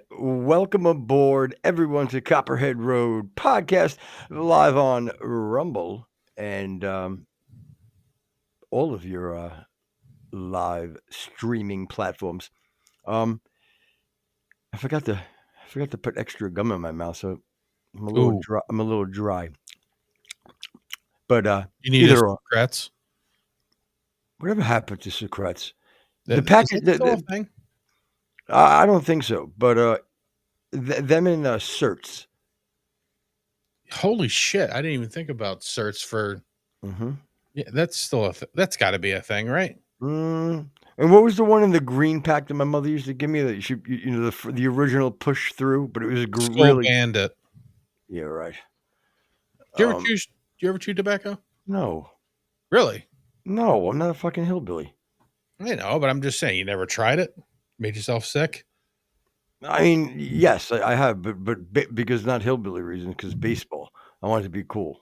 Welcome aboard, everyone, to Copperhead Road podcast, live on Rumble and all of your live streaming platforms. Um, I forgot to put extra gum in my mouth, so I'm a little Ooh, dry. I'm a little dry, but you need a either or, Socrates. whatever happened to Socrates? The Is package. that still a thing? I don't think so, but them in certs. Holy shit! I didn't even think about certs for. Mm-hmm. Yeah, that's still that's got to be a thing, right? And what was the one in the green pack that my mother used to give me? That the original push through, but it was Skull really Bandit. yeah, right. Do you ever Um, choose? Do you ever chew tobacco? no, Really? no, I'm not a fucking hillbilly. I know, but I'm just saying. You never tried it? Made yourself sick? I mean, yes, I have, but because not hillbilly reasons, because baseball. I wanted to be cool.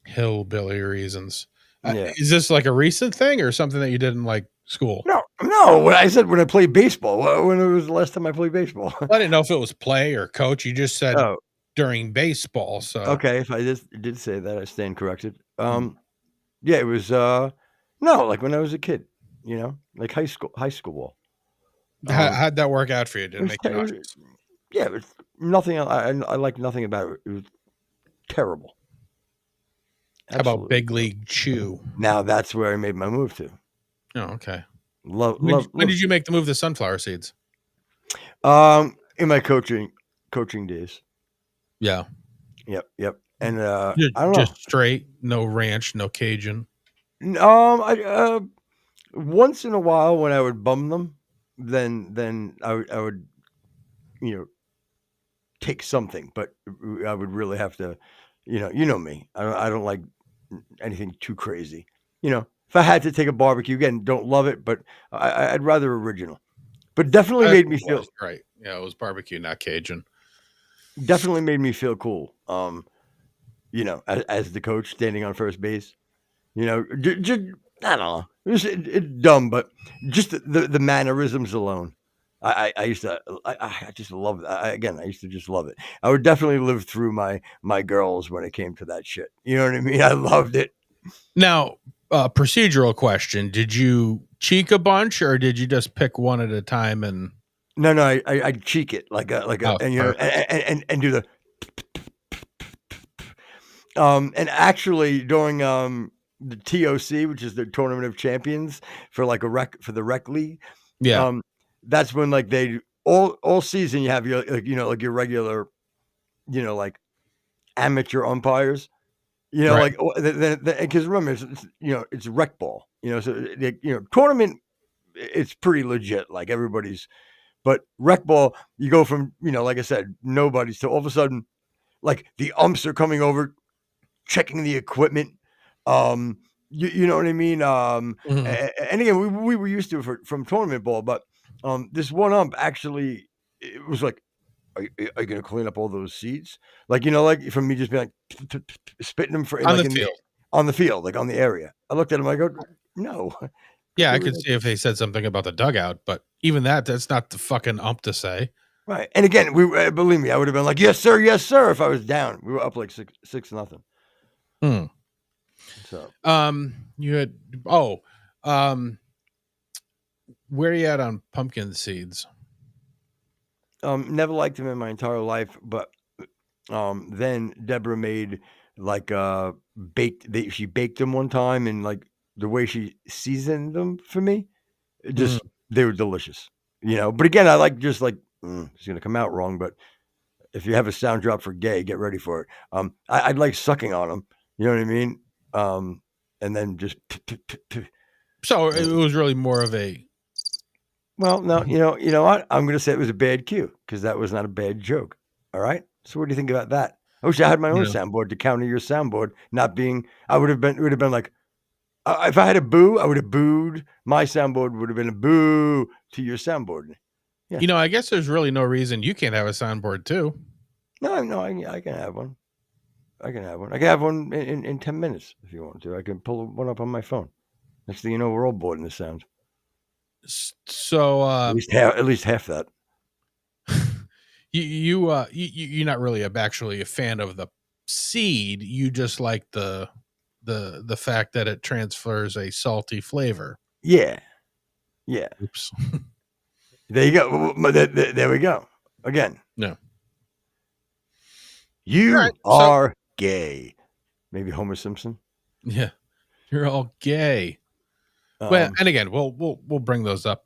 Hillbilly reasons. Yeah. Is this like a recent thing or something that you did in like school? No, no. When I said when I played baseball, when it was the last time I played baseball. I didn't know if it was play or coach. You just said Oh, during baseball, so okay. If I just did say that, I stand corrected. Hmm. Yeah, it was. No, like when I was a kid. Like high school ball. Um, How'd that work out for you? Did it it was, make you te- it was nauseous? yeah, it was nothing. I like nothing about it. It was terrible. How about Absolutely Big terrible. League Chew? Now that's where I made my move to. Oh, okay. Love, When love, when love. did you make the move to sunflower seeds? In my coaching days. Yeah. Yep, yep. And Ju I don't know. just straight, no ranch, no Cajun. I once in a while when I would bum them, then I would you know take something, but I would really have to, you know me. I don't like anything too crazy. If I had to take a barbecue again, don't love it, but I'd rather original. But definitely That's made what me it feel was, right. Yeah, it was barbecue, not Cajun. definitely made me feel cool. As the coach standing on first base, just I don't know. It's dumb, but just the mannerisms alone. I used to I just love that. Again, I used to just love it. I would definitely live through my girls when it came to that shit. You know what I mean? I loved it. Now, procedural question, did you cheek a bunch or did you just pick one at a time and No, no, I'd cheek it like a oh, and perfect. and do the and actually during the TOC, which is the Tournament of Champions for the rec league, Yeah, um that's when like they all season you have your like your regular like amateur umpires. right. Like because remember it's rec ball. So tournament it's pretty legit. Like everybody's, but rec ball you go from like I said nobody's to all of a sudden like the umps are coming over checking the equipment. You know what I mean? Mhm. And again, we were used to it from tournament ball, but this one ump actually it was like, are you going to clean up all those seeds? Like like from me just being like spitting them for in On like the in the field. on the field, like on the area. I looked at him, I go, no, Yeah, I get could rid of see if they said something about the dugout, but even that's not the fucking ump to say. right. And again, believe me, I would have been like, yes, sir, if I was down. We were up like six nothing. Hmm. So You had oh, um, where are you at on pumpkin seeds? never liked him in my entire life, but then Deborah made like she baked them one time and like the way she seasoned them for me, it Mhm. just they were delicious. But again, I like just like it's gonna come out wrong, but if you have a sound drop for gay, get ready for it. I'd like sucking on them. You know what I mean? And then just So it was really more of a well, no, you know what? I'm gonna say it was a bad cue because that was not a bad joke. All right. So what do you think about that? I wish I had my own you know, soundboard to counter your soundboard not being. I would have been. It would have been like if I had a boo, I would have booed. My soundboard would have been a boo to your soundboard. Yeah. I guess there's really no reason you can't have a soundboard too. No, no, I can have one. I can have one. I can have one in 10 minutes if you want to. I can pull one up on my phone. Next thing you know, we're all bored in the sound. So At least half that. you're not really actually a fan of the seed. You just like the fact that it transfers a salty flavor. Yeah, yeah. Oops. There you go. There we go. Again, No. All right. you So are gay. Maybe Homer Simpson. yeah, you're all gay. Well, Um, and again, we'll bring those up.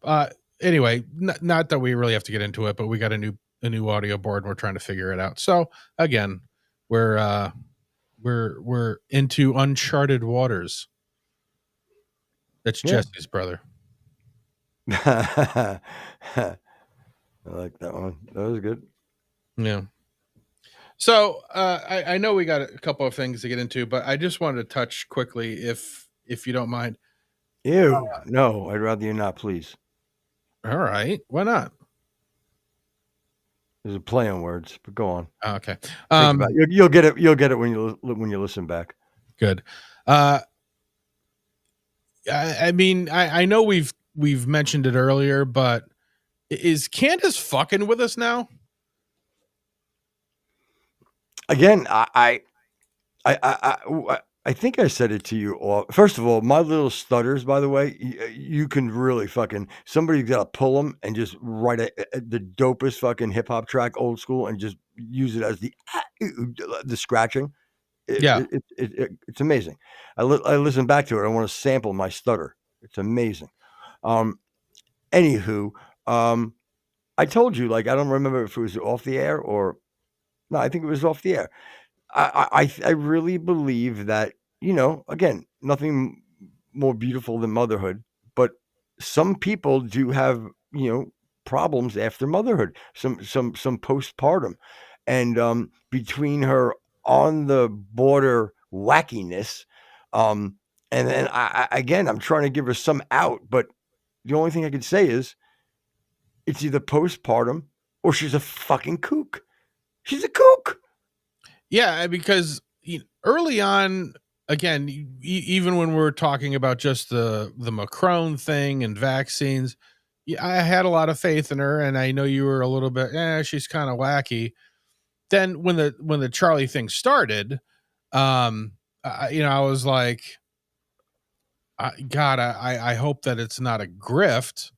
Anyway, not that we really have to get into it, but we got a new audio board and we're trying to figure it out. So again, we're into uncharted waters. That's yeah. Jesse's brother. I like that one. That was good. Yeah. So I know we got a couple of things to get into, but I just wanted to touch quickly, if you don't mind. Ew. No, I'd rather you not, please. All right, why not? There's a play on words, but go on. Okay. Think about it. You'll get it. You'll get it when you listen back. Good. I mean, I know we've mentioned it earlier, but is Candace fucking with us now? Again, I think I said it to you all. First of all, my little stutters, by the way, you can really fucking somebody's got to pull them and just write the dopest fucking hip hop track, old school, and just use it as the scratching. Yeah. It's amazing. I listen back to it. I want to sample my stutter. It's amazing. Anywho, I told you, like, I don't remember if it was off the air or no. I think it was off the air. I really believe that, again, nothing more beautiful than motherhood, but some people do have, problems after motherhood, some postpartum, and between her on the border wackiness, and then again, I'm trying to give her some out, but the only thing I could say is it's either postpartum or she's a fucking kook. She's a kook. Yeah, because early on, again, even when we're talking about just the Macron thing and vaccines, I had a lot of faith in her, and I know you were a little bit, she's kind of wacky. Then when the Charlie thing started, I was like, God, I hope that it's not a grift.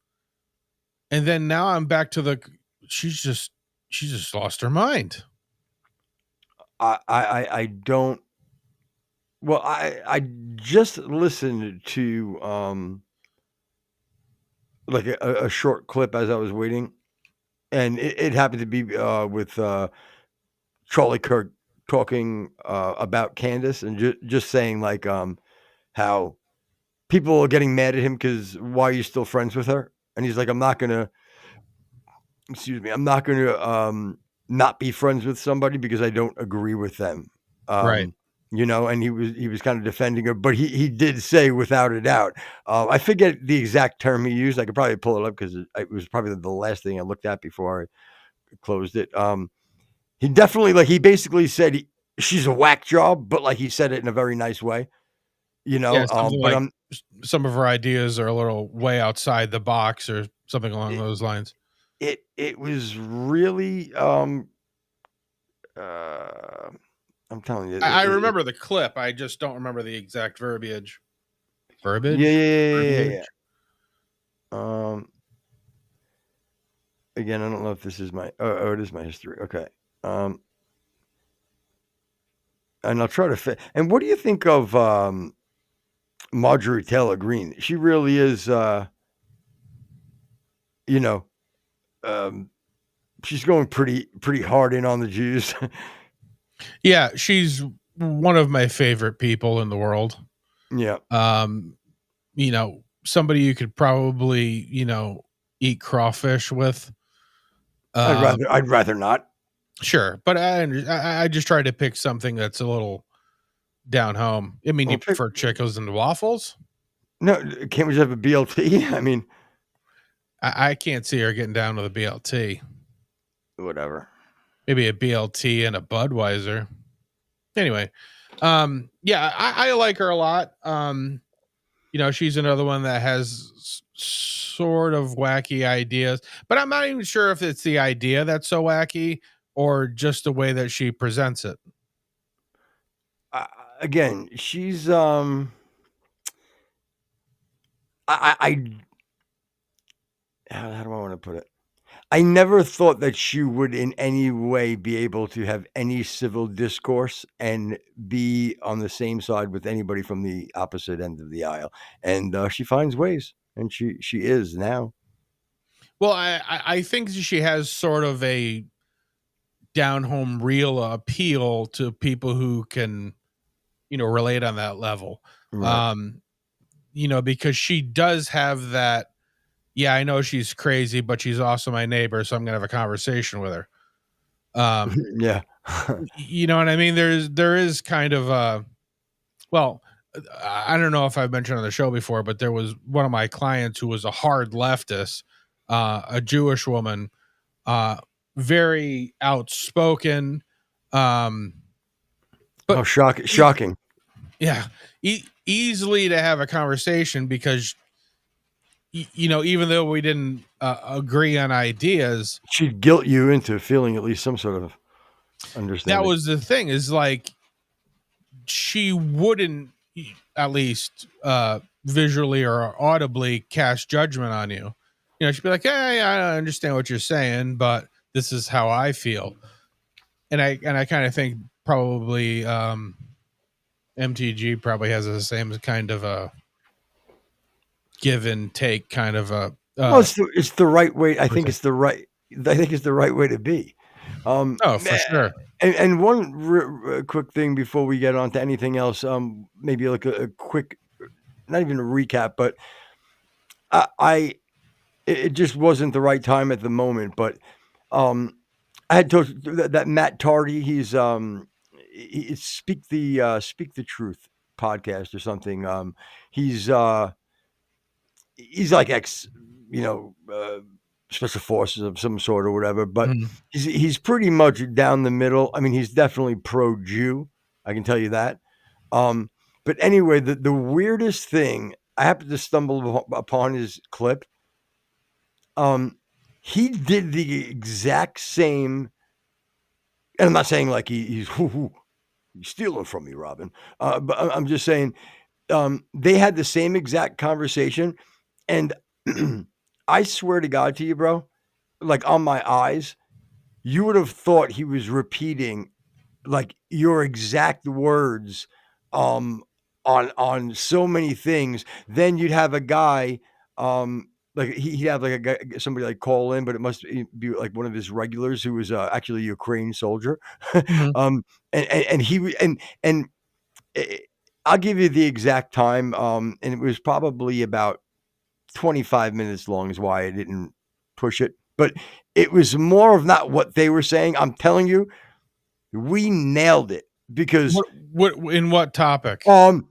And then now I'm back to she just lost her mind. I don't. Well, I just listened to like a short clip as I was waiting, and it happened to be with Charlie Kirk talking about Candace and just saying like how people are getting mad at him because why are you still friends with her? And he's like, I'm not gonna. Excuse me, I'm not gonna not be friends with somebody because I don't agree with them. Right. And he was kind of defending her, but he did say without a doubt. I forget the exact term he used. I could probably pull it up because it was probably the last thing I looked at before I closed it. He definitely he basically said she's a whack job, but like he said it in a very nice way. Yeah, something But like some of her ideas are a little way outside the box or something along those lines. It was really I'm telling you, I remember the clip. I just don't remember the exact verbiage. Verbiage? Yeah. Again, I don't know if this is my. Oh, it is my history. Okay. And I'll try to fit. And what do you think of Marjorie Taylor Greene? She really is. She's going pretty hard in on the Jews. Yeah, she's one of my favorite people in the world. Yeah. Somebody you could probably, eat crawfish with. I'd rather not. Sure, but I just try to pick something that's a little down home. I mean, you prefer chickens and waffles? No, can't we just have a BLT? I mean, I can't see her getting down with a BLT. Whatever. Maybe a BLT and a Budweiser. Anyway, yeah, I like her a lot. she's another one that has sort of wacky ideas, but I'm not even sure if it's the idea that's so wacky or just the way that she presents it. Uh, Again, she's I how do I want to put it? I never thought that she would in any way be able to have any civil discourse and be on the same side with anybody from the opposite end of the aisle. And she finds ways, and she is now. Well, I think she has sort of a down home real appeal to people who can, relate on that level. Right. Um, because she does have that. Yeah, I know she's crazy, but she's also my neighbor, so I'm gonna have a conversation with her. Um, Yeah. you know what I mean? There is kind of well, I don't know if I've mentioned on the show before, but there was one of my clients who was a hard leftist, a Jewish woman, uh, very outspoken, um, Oh, but e- shocking. yeah, easily to have a conversation because even though we didn't agree on ideas, She'd guilt you into feeling at least some sort of that understanding. was the thing. Is like she wouldn't at least visually or audibly cast judgment on you. She'd be like, "Hey, I understand what you're saying, but this is how I feel." And I kind of think probably MTG probably has the same kind of a give and take kind of a Well, it's the right way. I think person. it's the right. I think it's the right way to be. Oh, for sure. And one quick thing before we get on to anything else, maybe like a quick, not even a recap, but I it just wasn't the right time at the moment. But I had told that Matt Tardy, he's Speak the Truth podcast or something. He's like ex, you know, special forces of some sort or whatever, but Mhm. he's pretty much down the middle. I mean, he's definitely pro-Jew. I can tell you that. Um, but anyway, the weirdest thing I happened to stumble upon his clip. Um, he did the exact same, and I'm not saying like he's he's stealing from me, Robin. But I'm just saying they had the same exact conversation, and I swear to God to you, bro, like on my eyes, you would have thought he was repeating like your exact words um on so many things. Then you'd have a guy like he'd have like a guy, somebody like call in, but it must be like one of his regulars who was actually a Ukraine soldier. Mhm. um and he and eh, I'll give you the exact time and it was probably about 25 minutes long is why I didn't push it. But it was more of not what they were saying. I'm telling you, we nailed it because What in what topic? in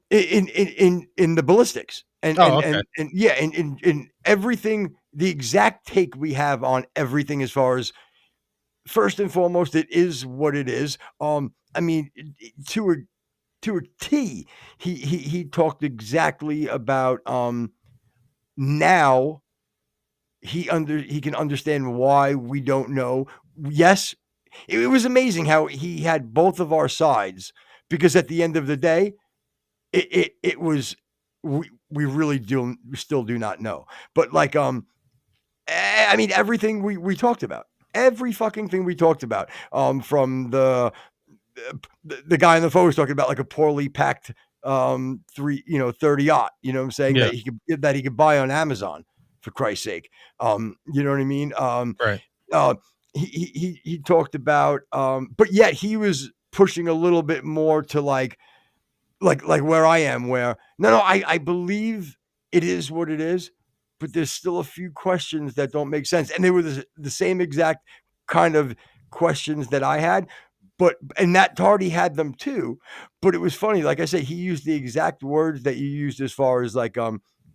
the ballistics Oh, okay. and yeah, in everything, the exact take we have on everything as far as first and foremost, it is what it is. I mean, to a to a T, he talked exactly about now he can understand why we don't know. Yes, it was amazing how he had both of our sides because at the end of the day, it was we really do still do not know. But like I mean everything we talked about. Every fucking thing we talked about. From the guy on the phone was talking about like a poorly packed 30 yacht, you know what I'm saying, Yeah. that he could buy on Amazon for Christ's sake. You know what I mean? Right. Uh he talked about but yet he was pushing a little bit more to like where I am where no I believe it is what it is, but there's still a few questions that don't make sense. And they were the same exact kind of questions that I had, but and Matt Tardy had them too. But it was funny, like I say, he used the exact words that you used as far as like,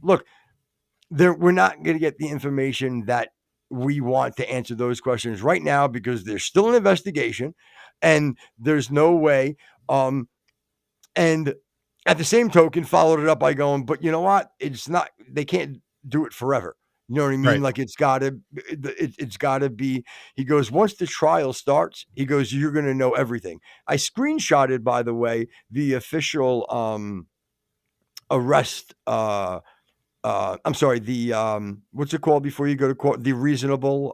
look, we're not going to get the information that we want to answer those questions right now because there's still an investigation, and there's no way. And at the same token, followed it up by going, but you know what? It's not, they can't do it forever. You know what I mean? Right. Like it's gotta be, he goes, once the trial starts, he goes, you're going to know everything. I screenshotted, by the way, the official, arrest, I'm sorry, the, what's it called before you go to court? The reasonable,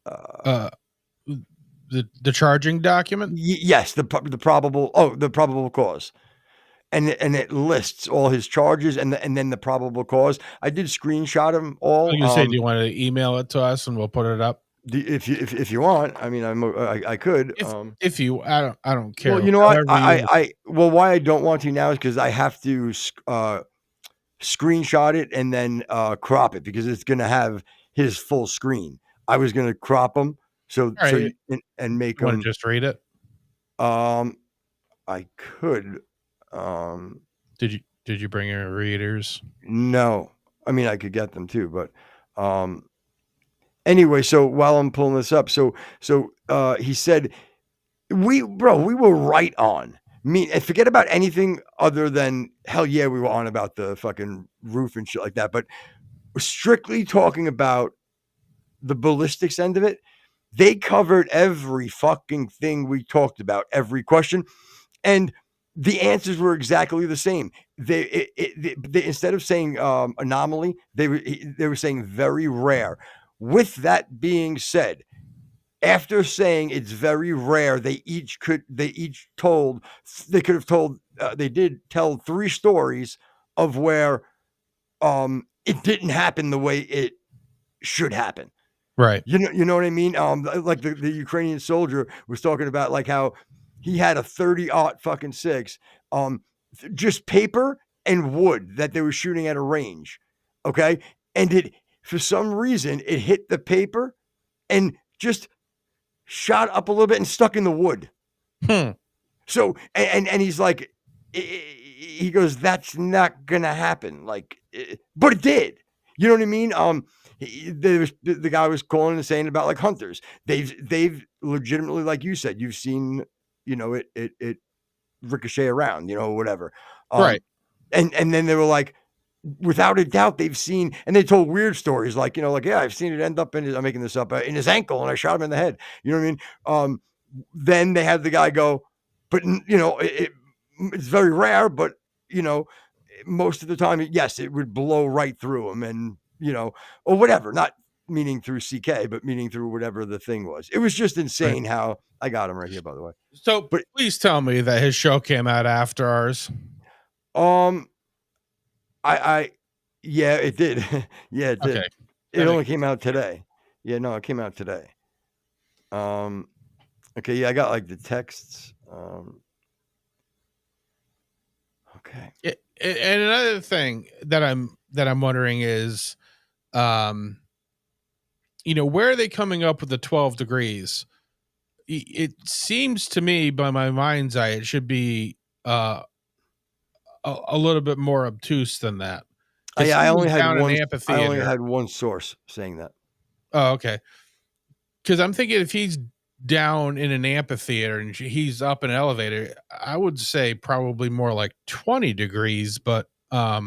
Uh, the charging document. yes, the probable, the probable cause. And it lists all his charges and then the probable cause. I did screenshot them all. You say, do you want to email it to us and we'll put it up? If you want, I mean, I could. If you, I don't care. Well, you know what? Well, why I don't want to now is because I have to screenshot it and then crop it because it's going to have his full screen. I was going to crop them right. and make You want them. to just read it? I could. Did you bring your readers? No, I mean I could get them too, but anyway. So while I'm pulling this up, so he said, we were right on. And forget about anything other than hell yeah, we were on about the fucking roof and shit like that. But strictly talking about the ballistics end of it, they covered every fucking thing we talked about, every question, and the answers were exactly the same. They instead of saying anomaly, they were saying very rare. With that being said, after saying it's very rare, they could have told they did tell 3 stories of where it didn't happen the way it should happen. Right. You know what I mean? Like the Ukrainian soldier was talking about, like how he had a 30-06, just paper and wood that they were shooting at a range. Okay. And for some reason, it hit the paper and just shot up a little bit and stuck in the wood. So, and he's like, he goes, that's not going to happen. Like, but it did. You know what I mean? The guy was calling and saying about like hunters. They've legitimately, like you said, you've seen, it ricochet around, whatever. Right. And then they were like, without a doubt, they've seen, and they told weird stories like, yeah, I've seen it end up I'm making this up, in his ankle, and I shot him in the head. You know what I mean? Then they had the guy go, but it's very rare, but most of the time, yes, it would blow right through him, and or whatever, not meaning through CK, but meaning through whatever the thing was. It was just insane how I got him right here, by the way. So, but please tell me that his show came out after ours. Yeah, it did. Yeah, it did. Okay. It only came out today. Yeah, no, it came out today. Okay, yeah, I got like the texts. Okay. And another thing that I'm wondering is, where are they coming up with the 12 degrees? It seems to me, by my mind's eye, it should be a little bit more obtuse than that. I only had one source saying that. Oh, okay. Because I'm thinking if he's down in an amphitheater and he's up an elevator, I would say probably more like 20 degrees, but I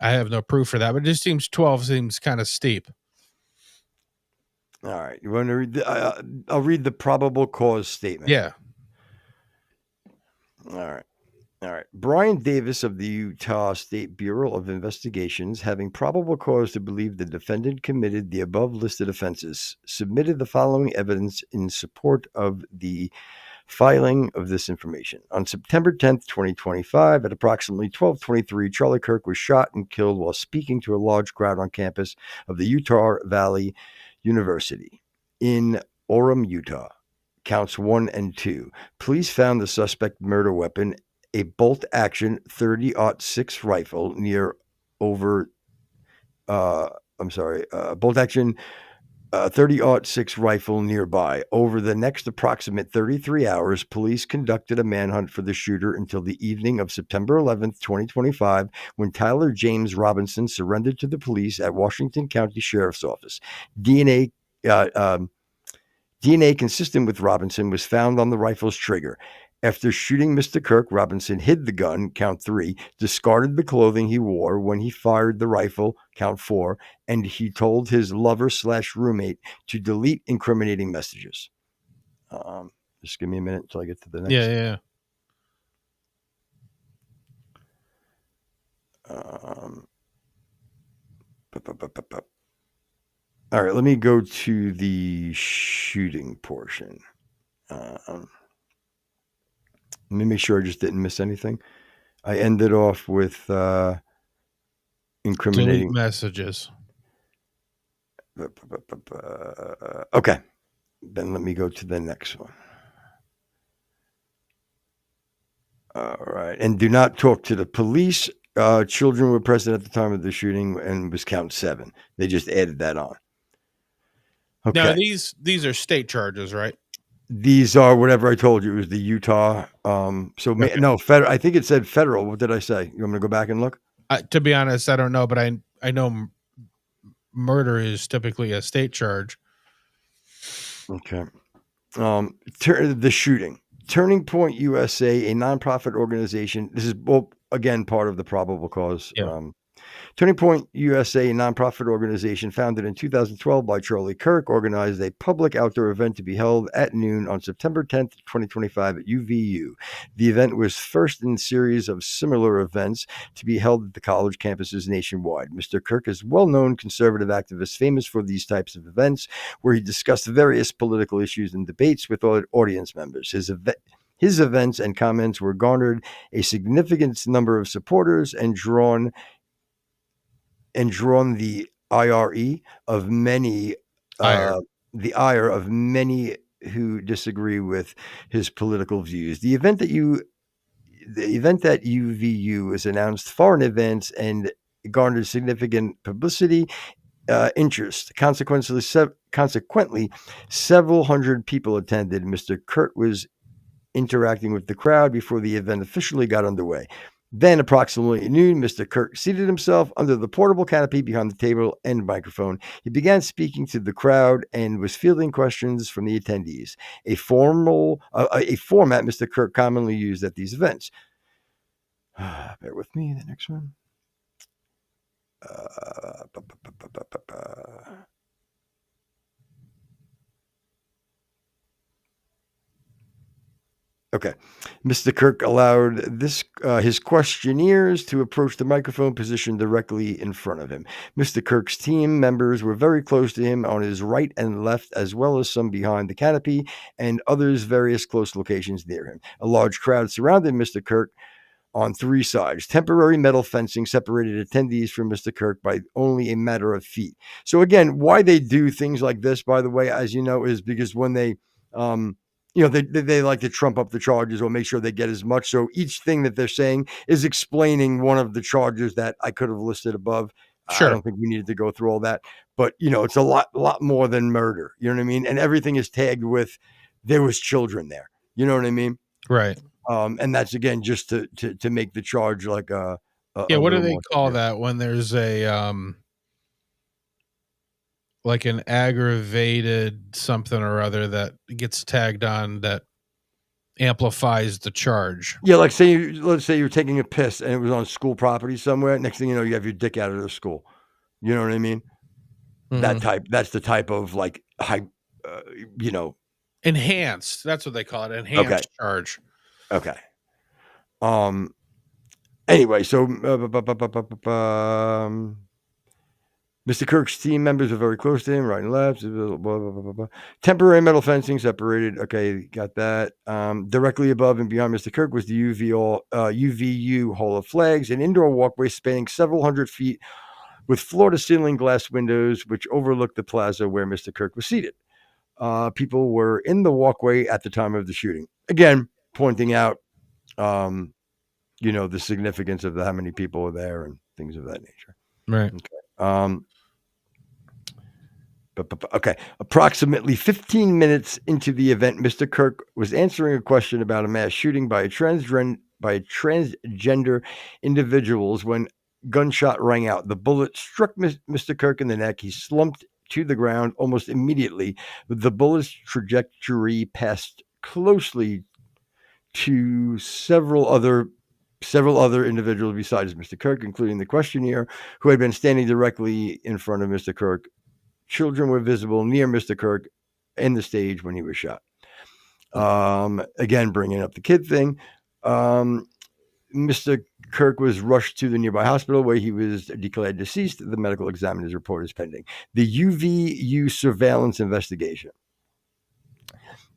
have no proof for that. But it just seems 12 seems kind of steep. All right, you want to read I'll read the probable cause statement. Yeah. All right. Brian Davis of the Utah State Bureau of Investigations, having probable cause to believe the defendant committed the above listed offenses, submitted the following evidence in support of the filing of this information. On September 10th, 2025, at approximately 12:23, Charlie Kirk was shot and killed while speaking to a large crowd on campus of the Utah Valley University in Orem, Utah. Counts 1 and 2. Police found the suspect murder weapon, a bolt-action 30-06 rifle bolt-action 30-06 rifle nearby. Over the next approximate 33 hours, police conducted a manhunt for the shooter until the evening of September 11th, 2025, when Tyler James Robinson surrendered to the police at Washington County Sheriff's Office. DNA consistent with Robinson was found on the rifle's trigger. After shooting Mr. Kirk, Robinson hid the gun, count 3, discarded the clothing he wore when he fired the rifle, count 4, and he told his lover/roommate to delete incriminating messages. Just give me a minute until I get to the next. Yeah. All right, let me go to the shooting portion. Let me make sure I just didn't miss anything. I ended off with incriminating Delete messages. Okay, then let me go to the next one. All right, and do not talk to the police. Children were present at the time of the shooting and was count 7. They just added that on. Okay. Now these are state charges, right? These are whatever I told you. It was the Utah. Okay. No, federal. I think it said federal. What did I say? You want me to go back and look? To be honest, I don't know, but I know murder is typically a state charge. Okay. The shooting. Turning Point USA, a nonprofit organization. This is, well, again, part of the probable cause. Yeah. Turning Point USA, a nonprofit organization founded in 2012 by Charlie Kirk, organized a public outdoor event to be held at noon on September 10th, 2025 at UVU. The event was first in a series of similar events to be held at the college campuses nationwide. Mr. Kirk is a well-known conservative activist famous for these types of events where he discussed various political issues and debates with audience members. His events and comments were garnered a significant number of supporters and drawn the ire of many, the ire of many who disagree with his political views. The event at UVU was announced far in advance and garnered significant publicity, interest. Consequently, several hundred people attended. Mr. Kirk was interacting with the crowd before the event officially got underway. Then, approximately at noon, Mr. Kirk seated himself under the portable canopy behind the table and microphone. He began speaking to the crowd and was fielding questions from the attendees, a format Mr. Kirk commonly used at these events. Bear with me, the next one. Okay. Mr. Kirk allowed his questionnaires to approach the microphone positioned directly in front of him. Mr. Kirk's team members were very close to him on his right and left, as well as some behind the canopy and others various close locations near him. A large crowd surrounded Mr. Kirk on 3 sides. Temporary metal fencing separated attendees from Mr. Kirk by only a matter of feet. So again, why they do things like this, by the way, as you know, is because when they they like to trump up the charges or make sure they get as much. So each thing that they're saying is explaining one of the charges that I could have listed above. Sure. I don't think we needed to go through all that, but it's a lot more than murder. You know what I mean? And everything is tagged with there was children there. You know what I mean? Right. And that's again just to make the charge like a what do they call severe. that when there's a like an aggravated something or other that gets tagged on that amplifies the charge? Yeah, like let's say you're taking a piss and it was on school property somewhere. Next thing you know, you have your dick out of the school. You know what I mean? Mhm. That's the type of like high, Enhanced. That's what they call it. Enhanced charge. Okay. Anyway, so Mr. Kirk's team members were very close to him, right and left. Blah, blah, blah, blah. Temporary metal fencing separated. Okay, got that. Directly above and beyond Mr. Kirk was the UVU Hall of Flags, an indoor walkway spanning several hundred feet with floor-to-ceiling glass windows which overlooked the plaza where Mr. Kirk was seated. People were in the walkway at the time of the shooting. Again, pointing out, the significance of how many people were there and things of that nature. Right. Okay. Okay. Approximately 15 minutes into the event, Mr. Kirk was answering a question about a mass shooting by transgender individuals when gunshot rang out. The bullet struck Mr. Kirk in the neck. He slumped to the ground almost immediately. The bullet's trajectory passed closely to several other individuals besides Mr. Kirk, including the questionnaire, who had been standing directly in front of Mr. Kirk. Children were visible near Mr. Kirk in the stage when he was shot. Again, bringing up the kid thing. Mr. Kirk was rushed to the nearby hospital where he was declared deceased. The medical examiner's report is pending. The UVU surveillance investigation.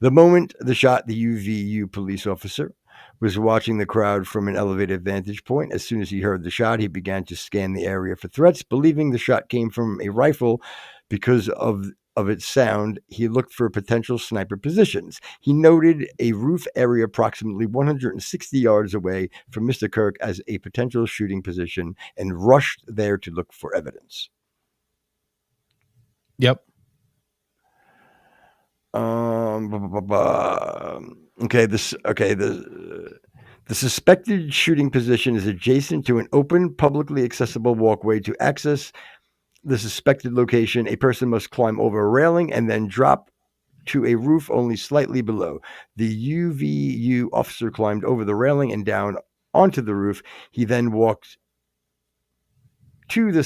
The moment the shot, the UVU police officer was watching the crowd from an elevated vantage point. As soon as he heard the shot, he began to scan the area for threats, believing the shot came from a rifle because of its sound. He looked for potential sniper positions. He noted a roof area approximately 160 yards away from Mr. Kirk as a potential shooting position and rushed there to look for evidence. Yep. The suspected shooting position is adjacent to an open, publicly accessible walkway. To access the suspected location, a person must climb over a railing and then drop to a roof only slightly below. The UVU officer climbed over the railing and down onto the roof. He then walked to the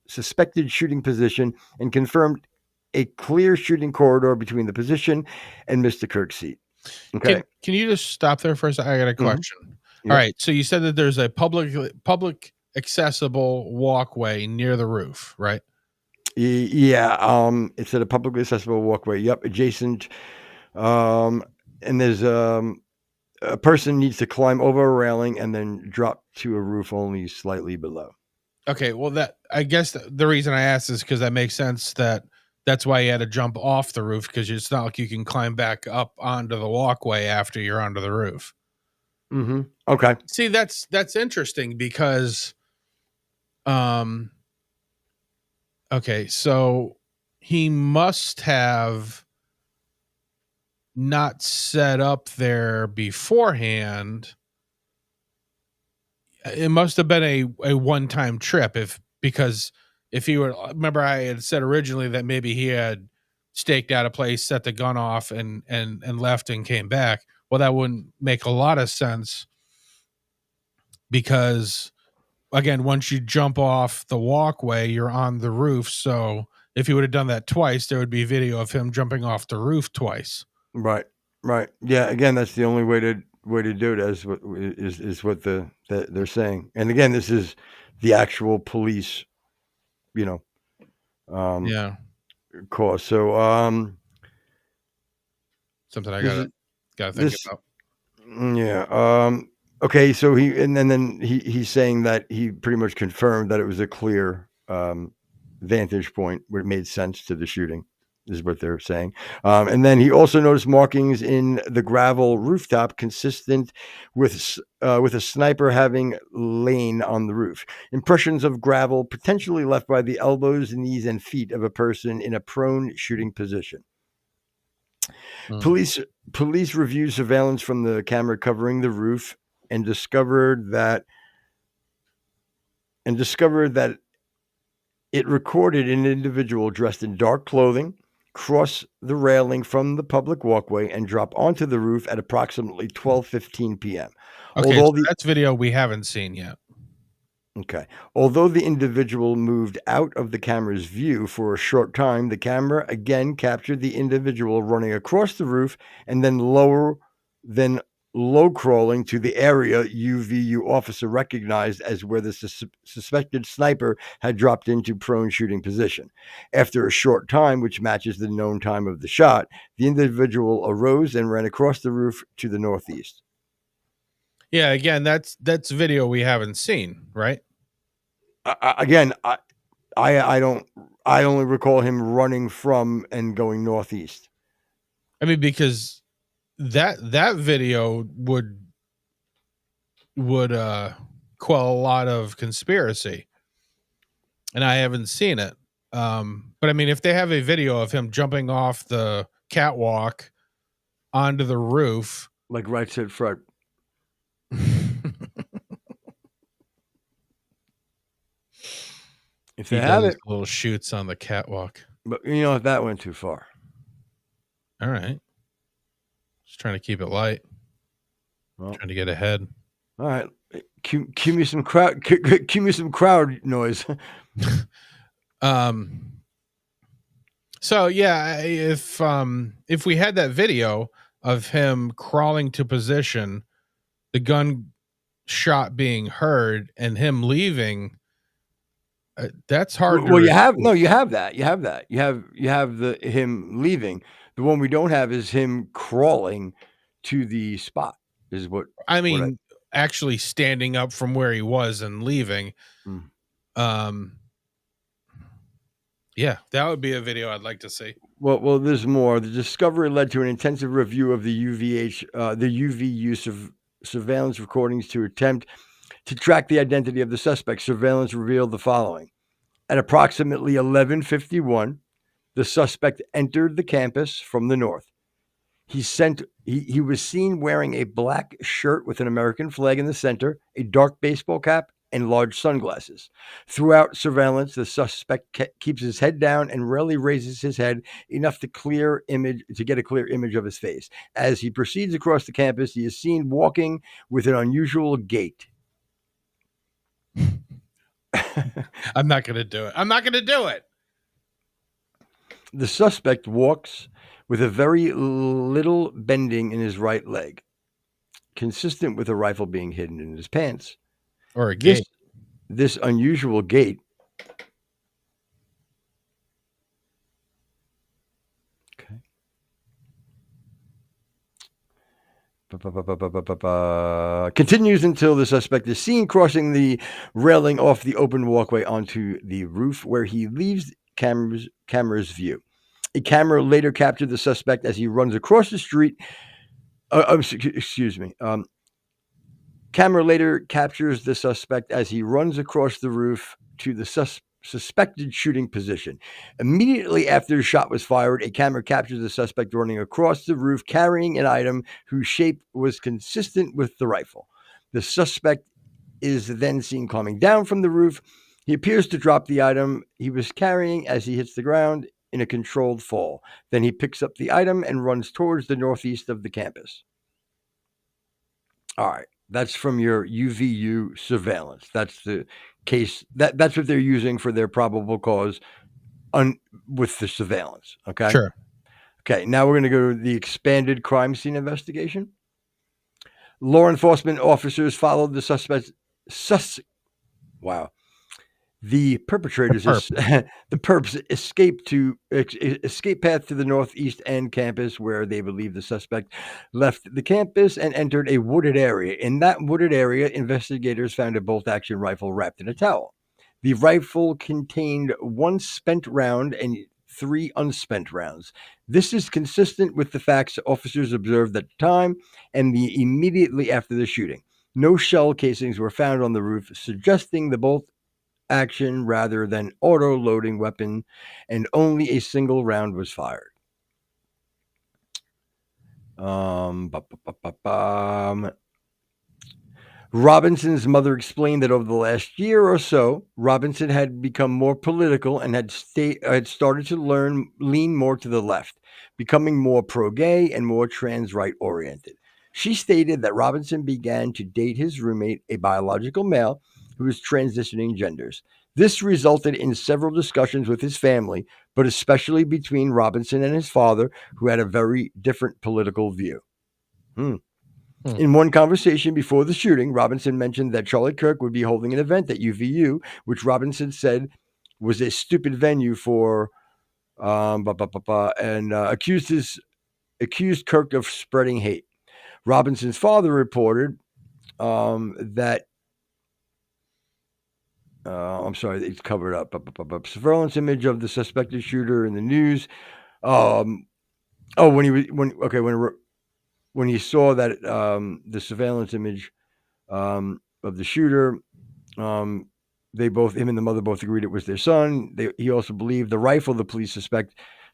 suspected shooting position and confirmed a clear shooting corridor between the position and Mr. Kirk's seat. Okay. Can you just stop there for a second? I got a question. Yep. All right. So you said that there's a public accessible walkway near the roof, right? Yeah. It's at a publicly accessible walkway. Yep. Adjacent. And there's a person needs to climb over a railing and then drop to a roof only slightly below. Okay. Well, I guess the reason I asked is because that makes sense that's why you had to jump off the roof, because it's not like you can climb back up onto the walkway after you're onto the roof. Mm-hmm. Okay. See, that's interesting because, okay, so he must have not set up there beforehand. It must have been a one-time trip because if he were, remember I had said originally that maybe he had staked out a place, set the gun off and left and came back. Well, that wouldn't make a lot of sense because again, once you jump off the walkway, you're on the roof. So if he would have done that twice, there would be video of him jumping off the roof twice. Right. Yeah. Again, that's the only way to do it is what they're saying. And again, this is the actual police, cause. So, something I gotta think about. Yeah. Okay. So then he's saying that he pretty much confirmed that it was a clear vantage point where it made sense to the shooting. Is what they're saying. And then he also noticed markings in the gravel rooftop consistent with a sniper having lain on the roof. Impressions of gravel potentially left by the elbows, knees, and feet of a person in a prone shooting position. Police reviewed surveillance from the camera covering the roof and discovered that it recorded an individual dressed in dark clothing cross the railing from the public walkway and drop onto the roof at approximately 12:15 p.m. Okay, so that's video we haven't seen yet. Okay. Although the individual moved out of the camera's view for a short time, the camera again captured the individual running across the roof and then low crawling to the area UVU officer recognized as where the suspected sniper had dropped into prone shooting position. After a short time, which matches the known time of the shot, the individual arose and ran across the roof to the northeast. Yeah, again, that's video we haven't seen, right? I only recall him running from and going northeast. I mean, because that video would quell a lot of conspiracy, and I haven't seen it. But I mean, if they have a video of him jumping off the catwalk onto the roof, like right side front. If they have it, little shoots on the catwalk. But if that went too far. All right. Just trying to keep it light. Well, Trying to get ahead. all right. Cue me some crowd. Cue me some crowd noise. Um. So yeah, if we had that video of him crawling to position, the gun shot being heard, and him leaving, that's hard to Well, you have refute. no, you have that. You have that. You have the him leaving. The one we don't have is him crawling to the spot. Is I what I. mean, actually standing up from where he was and leaving. Mm. Um. Yeah, that would be a video I'd like to see. Well, there's more. The discovery led to an intensive review of the UVU surveillance recordings to attempt to track the identity of the suspect. Surveillance revealed the following: at approximately 11:51, the suspect entered the campus from the north. He was seen wearing a black shirt with an American flag in the center, a dark baseball cap, and large sunglasses. Throughout surveillance, the suspect keeps his head down and rarely raises his head enough to get a clear image of his face. As he proceeds across the campus, he is seen walking with an unusual gait. I'm not going to do it. I'm not going to do it. The suspect walks with a very little bending in his right leg, consistent with a rifle being hidden in his pants. Or a gate. This unusual gait. Okay. Continues until the suspect is seen crossing the railing off the open walkway onto the roof, where he leaves camera's view. A camera later captured the suspect as he runs across the street. Excuse me. Camera later captures the suspect as he runs across the roof to the suspected shooting position. Immediately after the shot was fired, a camera captures the suspect running across the roof carrying an item whose shape was consistent with the rifle. The suspect is then seen climbing down from the roof. He appears to drop the item he was carrying as he hits the ground in a controlled fall. Then he picks up the item and runs towards the northeast of the campus. All right. That's from your UVU surveillance. That's the case. That's what they're using for their probable cause with the surveillance. Okay. Sure. Okay. Now we're going to go to the expanded crime scene investigation. Law enforcement officers followed the suspect. Wow. The perpetrators, the perps escape path to the northeast end campus, where they believe the suspect left the campus and entered a wooded area. In that wooded area, investigators found a bolt-action rifle wrapped in a towel. The rifle contained one spent round and 3 unspent rounds. This is consistent with the facts officers observed at the time and immediately after the shooting. No shell casings were found on the roof, suggesting the bolt action rather than auto-loading weapon, and only a single round was fired. Robinson's mother explained that over the last year or so, Robinson had become more political and had started to lean more to the left, becoming more pro-gay and more trans-right oriented. She stated that Robinson began to date his roommate, a biological male, who was transitioning genders. This resulted in several discussions with his family, but especially between Robinson and his father, who had a very different political view. In one conversation before the shooting, Robinson mentioned that Charlie Kirk would be holding an event at UVU, which Robinson said was a stupid venue for, and accused Kirk of spreading hate. Robinson's father reported that. I'm sorry, it's covered up. Surveillance image of the suspected shooter in the news. When he saw that the surveillance image of the shooter, him and the mother both agreed it was their son. He also believed the rifle the police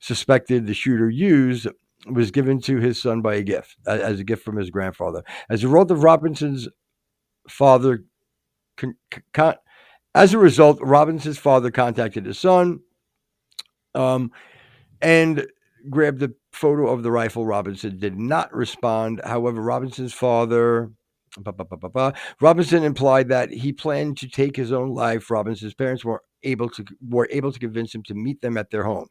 suspected the shooter used was given to his son by as a gift from his grandfather. As a result, Robinson's father contacted his son, and grabbed a photo of the rifle. Robinson did not respond. However, Robinson's father, Robinson implied that he planned to take his own life. Robinson's parents were able to convince him to meet them at their home.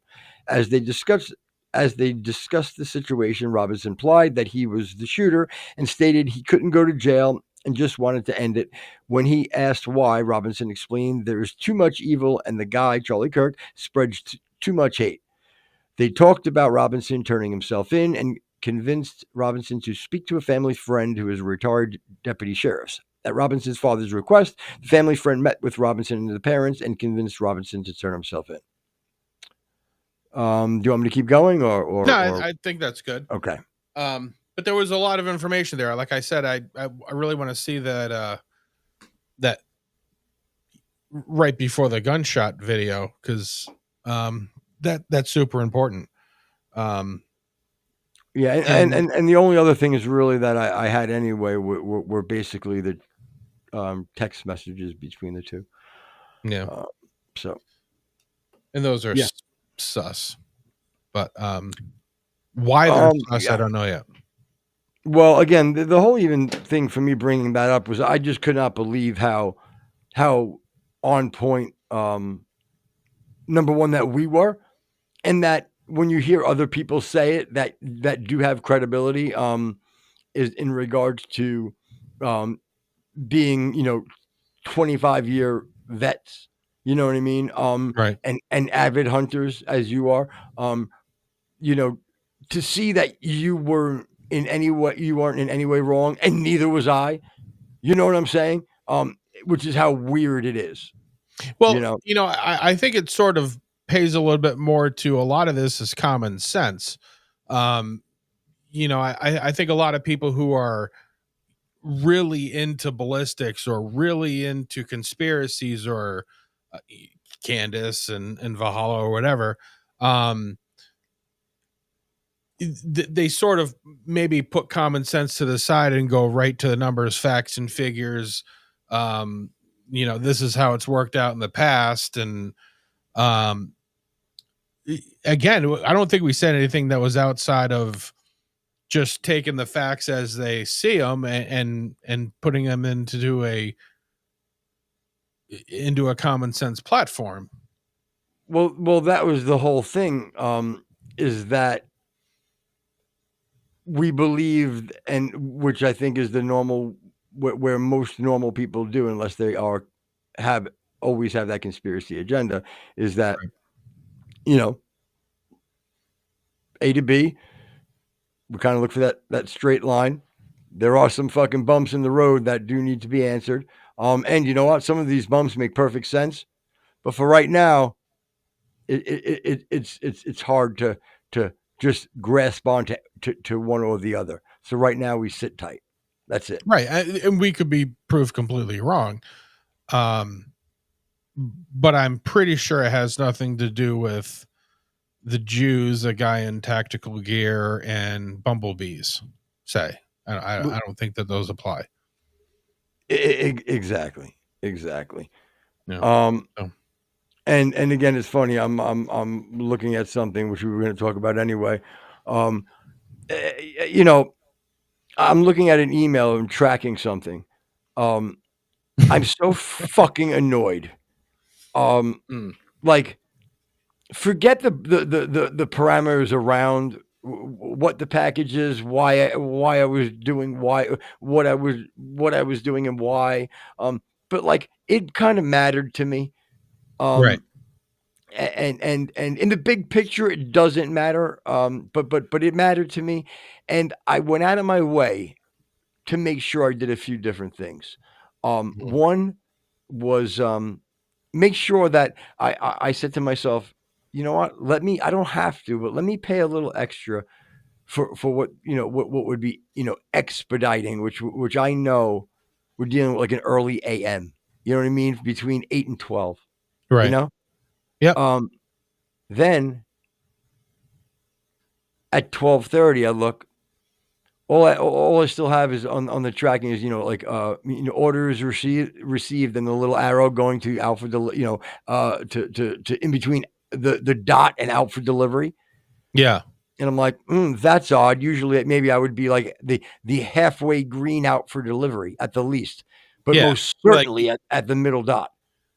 As they discussed the situation, Robinson implied that he was the shooter and stated he couldn't go to jail and just wanted to end it. When he asked why, Robinson explained there is too much evil and the guy, Charlie Kirk, spreads too much hate. They talked about Robinson turning himself in and convinced Robinson to speak to a family friend who is a retired deputy sheriff. At Robinson's father's request, the family friend met with Robinson and the parents and convinced Robinson to turn himself in. Do you want me to keep going or No, or I think that's good. okay. But there was a lot of information there. Like I said, I really want to see that that right before the gunshot video, because that's super important. Yeah, and the only other thing is really that I had anyway were basically the text messages between the two. Yeah. So, And those are yeah. sus. But why they're sus, yeah. I don't know yet. Well, again, the whole even thing for me bringing that up was I just could not believe how on point, number one, that we were, and that when you hear other people say it that do have credibility, is in regards to being 25-year vets. You know what I mean? Right. And avid hunters as you are, to see that you weren't in any way wrong, and neither was I. You know what I'm saying? Which is how weird it is. Well, I think it sort of pays a little bit more to a lot of this is common sense. I think a lot of people who are really into ballistics or really into conspiracies or Candace and Valhalla or whatever, they sort of maybe put common sense to the side and go right to the numbers, facts, and figures. This is how it's worked out in the past. And again, I don't think we said anything that was outside of just taking the facts as they see them and putting them into a common sense platform. Well, that was the whole thing. Is that we believed, and which I think is the normal where most normal people do, unless they always have that conspiracy agenda, is that A to B, we kind of look for that straight line. There are some fucking bumps in the road that do need to be answered. And you know what? Some of these bumps make perfect sense, but for right now, it's hard to just grasp onto to one or the other. So right now we sit tight. That's it. Right. And we could be proved completely wrong. But I'm pretty sure it has nothing to do with the Jews, a guy in tactical gear, and bumblebees. I don't think that those apply. Exactly. Yeah. And again, it's funny. I'm looking at something which we were going to talk about anyway. I'm looking at an email and tracking something. I'm so fucking annoyed. Like, forget the parameters around what the package is, why I was doing, what I was doing, and why. But like, it kind of mattered to me. Right. And in the big picture, it doesn't matter. But it mattered to me, and I went out of my way to make sure I did a few different things. One was make sure that I said to myself, you know what? I don't have to, but let me pay a little extra for what what would be expediting, which I know we're dealing with like an early AM. You know what I mean? Between 8 and 12. Right. Yeah. Then at 12:30, I look. All I still have is on the tracking is orders received, and the little arrow going to out for to in between the dot and out for delivery. Yeah. And I'm like, that's odd. Usually, maybe I would be like the halfway green out for delivery at the least, but Yeah. most Like certainly at the middle dot.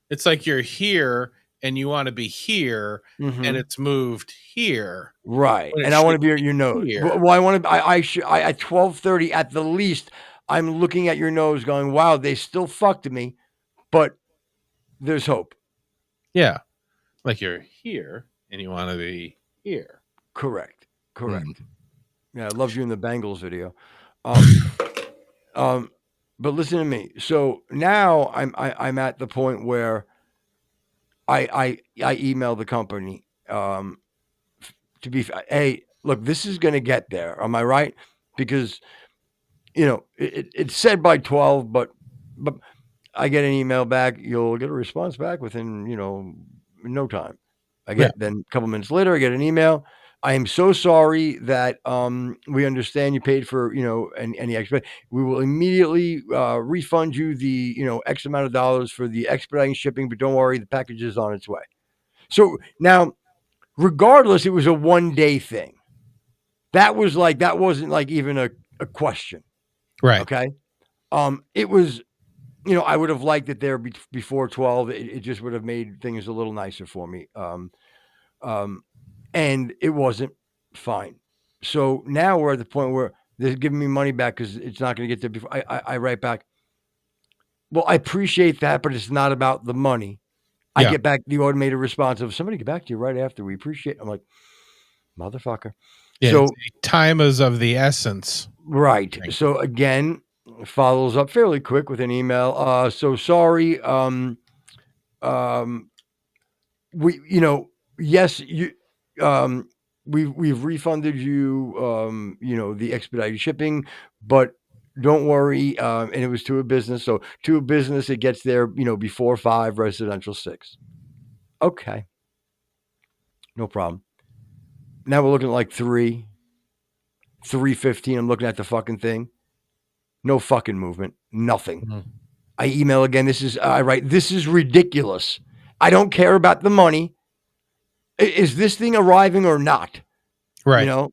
it's like you're here and you want to be here and Hmm. it's moved here Right, when it and I want should to be at be your nose. here. Well, I want to. I should. At 12:30 at the least, I'm looking at your nose, going, "Wow, they still fucked me," but there's hope. Yeah. Like you're here and you want to be here. Correct. Mm. Correct. Yeah, I loved you in the Bengals video. Um, but listen to me. So now I'm at the point where I email the company to be hey, look, this is going to get there. Am I right? Because it's said by 12, but I get an email back. You'll get a response back within no time. I Yeah. get then a couple minutes later, I get an email. I am so sorry that we understand you paid for any extra. We will immediately refund you the X amount of dollars for the expediting shipping, but don't worry, the package is on its way. So now, regardless, it was a 1 day thing. That wasn't like even a question. Right. Okay. It was, I would have liked it there before 12. It just would have made things a little nicer for me. And it wasn't fine. So now we're at the point where they're giving me money back because it's not going to get there before. I write back, well, I appreciate that, but it's not about the money. I Yeah. get back the automated response of somebody get back to you right after. We appreciate. I'm like, motherfucker. Yeah. So Time is of the essence. right. Right. So again, follows up fairly quick with an email. So sorry. We, yes, we've refunded you, the expedited shipping, but don't worry. And it was to a business. So to a business, it gets there, before 5, residential 6. Okay. No problem. Now we're looking at like 3:15. I'm looking at the fucking thing. No fucking movement. Nothing. Mhm. I email again. I write, this is ridiculous. I don't care about the money. Is this thing arriving or not? Right. I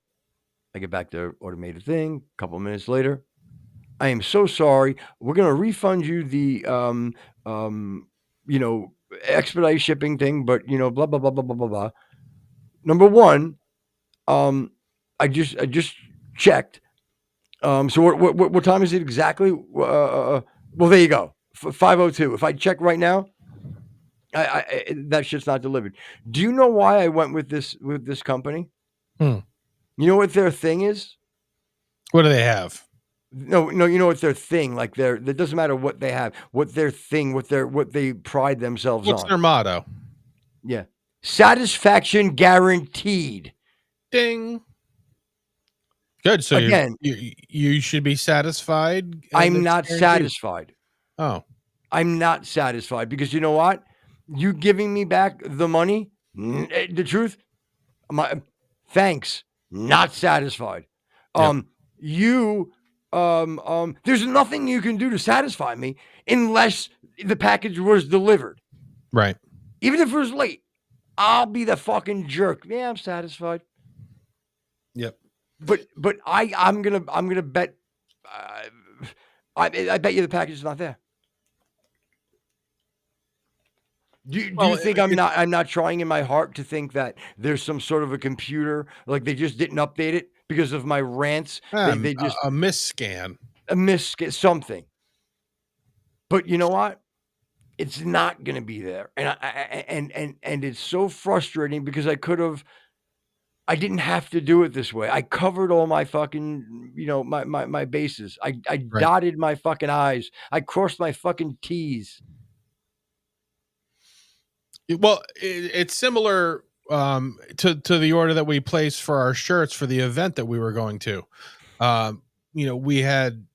get back to automated thing. A couple of minutes later, I am so sorry. We're going to refund you the, you know, expedite shipping thing, but blah, blah, blah, blah, blah, blah, blah. Number one, I just checked. So what time is it exactly? Well, there you go. 5:02. If I check right now, that shit's not delivered. Do you know why I went with this company? Hmm. You know what their thing is? What do they have? No, you know what their thing, like it doesn't matter what they have, what their thing, what they pride themselves What's on. their motto? Yeah. Satisfaction guaranteed. Ding. Good. So Again, you should be satisfied. and I'm it's not guaranteed. satisfied. Oh, I'm not satisfied because you know what? You giving me back the money, the truth, thanks, not satisfied. Yep. There's nothing you can do to satisfy me unless the package was delivered. right. Even if it was late, I'll be the fucking jerk. Yeah, I'm satisfied. Yep. But I'm gonna bet. I bet you the package is not there. Do you think I'm not trying in my heart to think that there's some sort of a computer, like they just didn't update it because of my rants? They just a misscan. something. But you know what? It's not going to be there, and it's so frustrating because I didn't have to do it this way. I covered all my fucking, my bases. I Right. dotted my fucking I's. I crossed my fucking T's. Well, it's similar to the order that we placed for our shirts for the event that we were going to. We had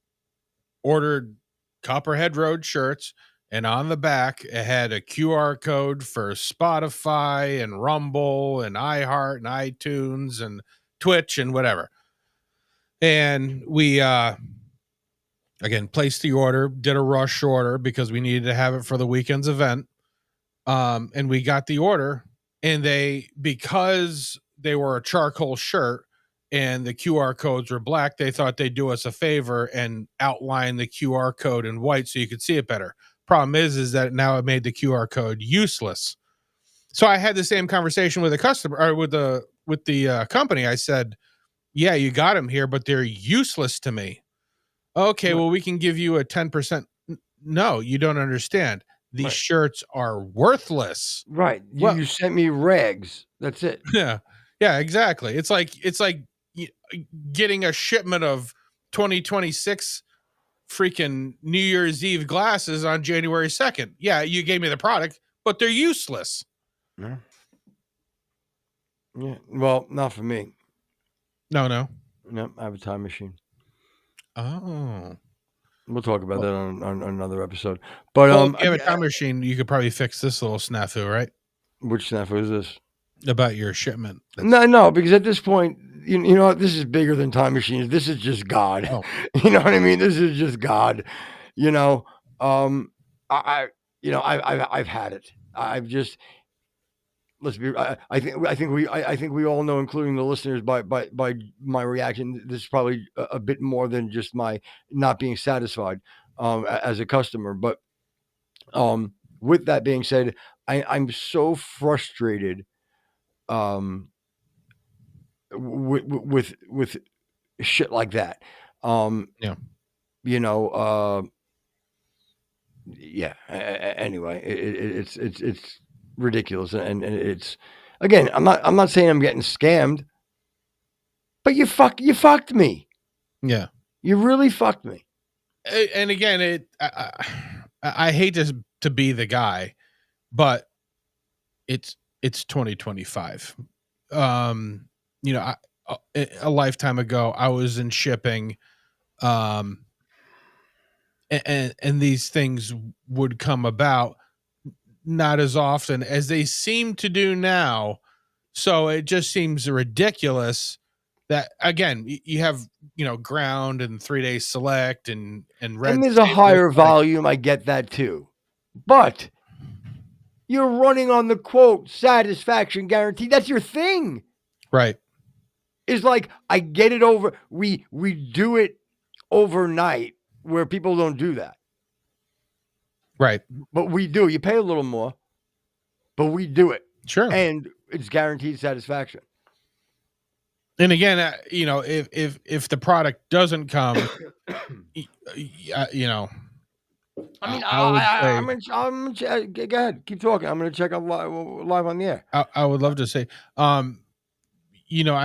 ordered Copperhead Road shirts, and on the back it had a QR code for Spotify and Rumble and iHeart and iTunes and Twitch and whatever. And we again placed the order, did a rush order because we needed to have it for the weekend's event. And we got the order, and because they were a charcoal shirt, and the QR codes were black, they thought they'd do us a favor and outline the QR code in white so you could see it better. Problem is that now it made the QR code useless. So I had the same conversation with a customer or with the company. I said, "Yeah, you got them here, but they're useless to me." Okay, Right. well, we can give you a 10%. No, you don't understand. These Right. shirts are worthless. Right. Well, You sent me rags. That's it. yeah, yeah, exactly. It's like y- getting a shipment of 2026 freaking New Year's Eve glasses on January 2nd. Yeah, you gave me the product, but they're useless. Yeah. Yeah. Well, not for me. No, no. No, I have a time machine. Oh. We'll talk about Well, that on another episode. But well, if you have a time machine, you could probably fix this little snafu, right? which snafu is this? About your shipment. No, because at this point, you know what? This is bigger than time machines. This is just God. Oh, You know what I mean? This is just God. You know, I I've had it. I've just let's be. I think we all know, including the listeners, by my reaction, this is probably a bit more than just my not being satisfied as a customer. But with that being said, I'm so frustrated um with shit like that. yeah. You know, yeah. Anyway, it's ridiculous, and it's again. I'm not saying I'm getting scammed, but you fucked me. Yeah. You really fucked me. And again, I hate to be the guy, but it's 2025. You know, a lifetime ago, I was in shipping, um, and these things would come about not as often as they seem to do now. So it just seems ridiculous that again you have ground and 3 day select and red And there's a state. It's higher like, volume. I get that too, but you're running on the quote satisfaction guarantee. That's your thing. right. Is like I get it over. We do it overnight where people don't do that, Right. but we do. You pay a little more, but we do it, Sure. and it's guaranteed satisfaction. And again, if the product doesn't come, you know, I mean, I would say I'm go ahead, keep talking. I'm gonna check out live on the air. I would love to say, I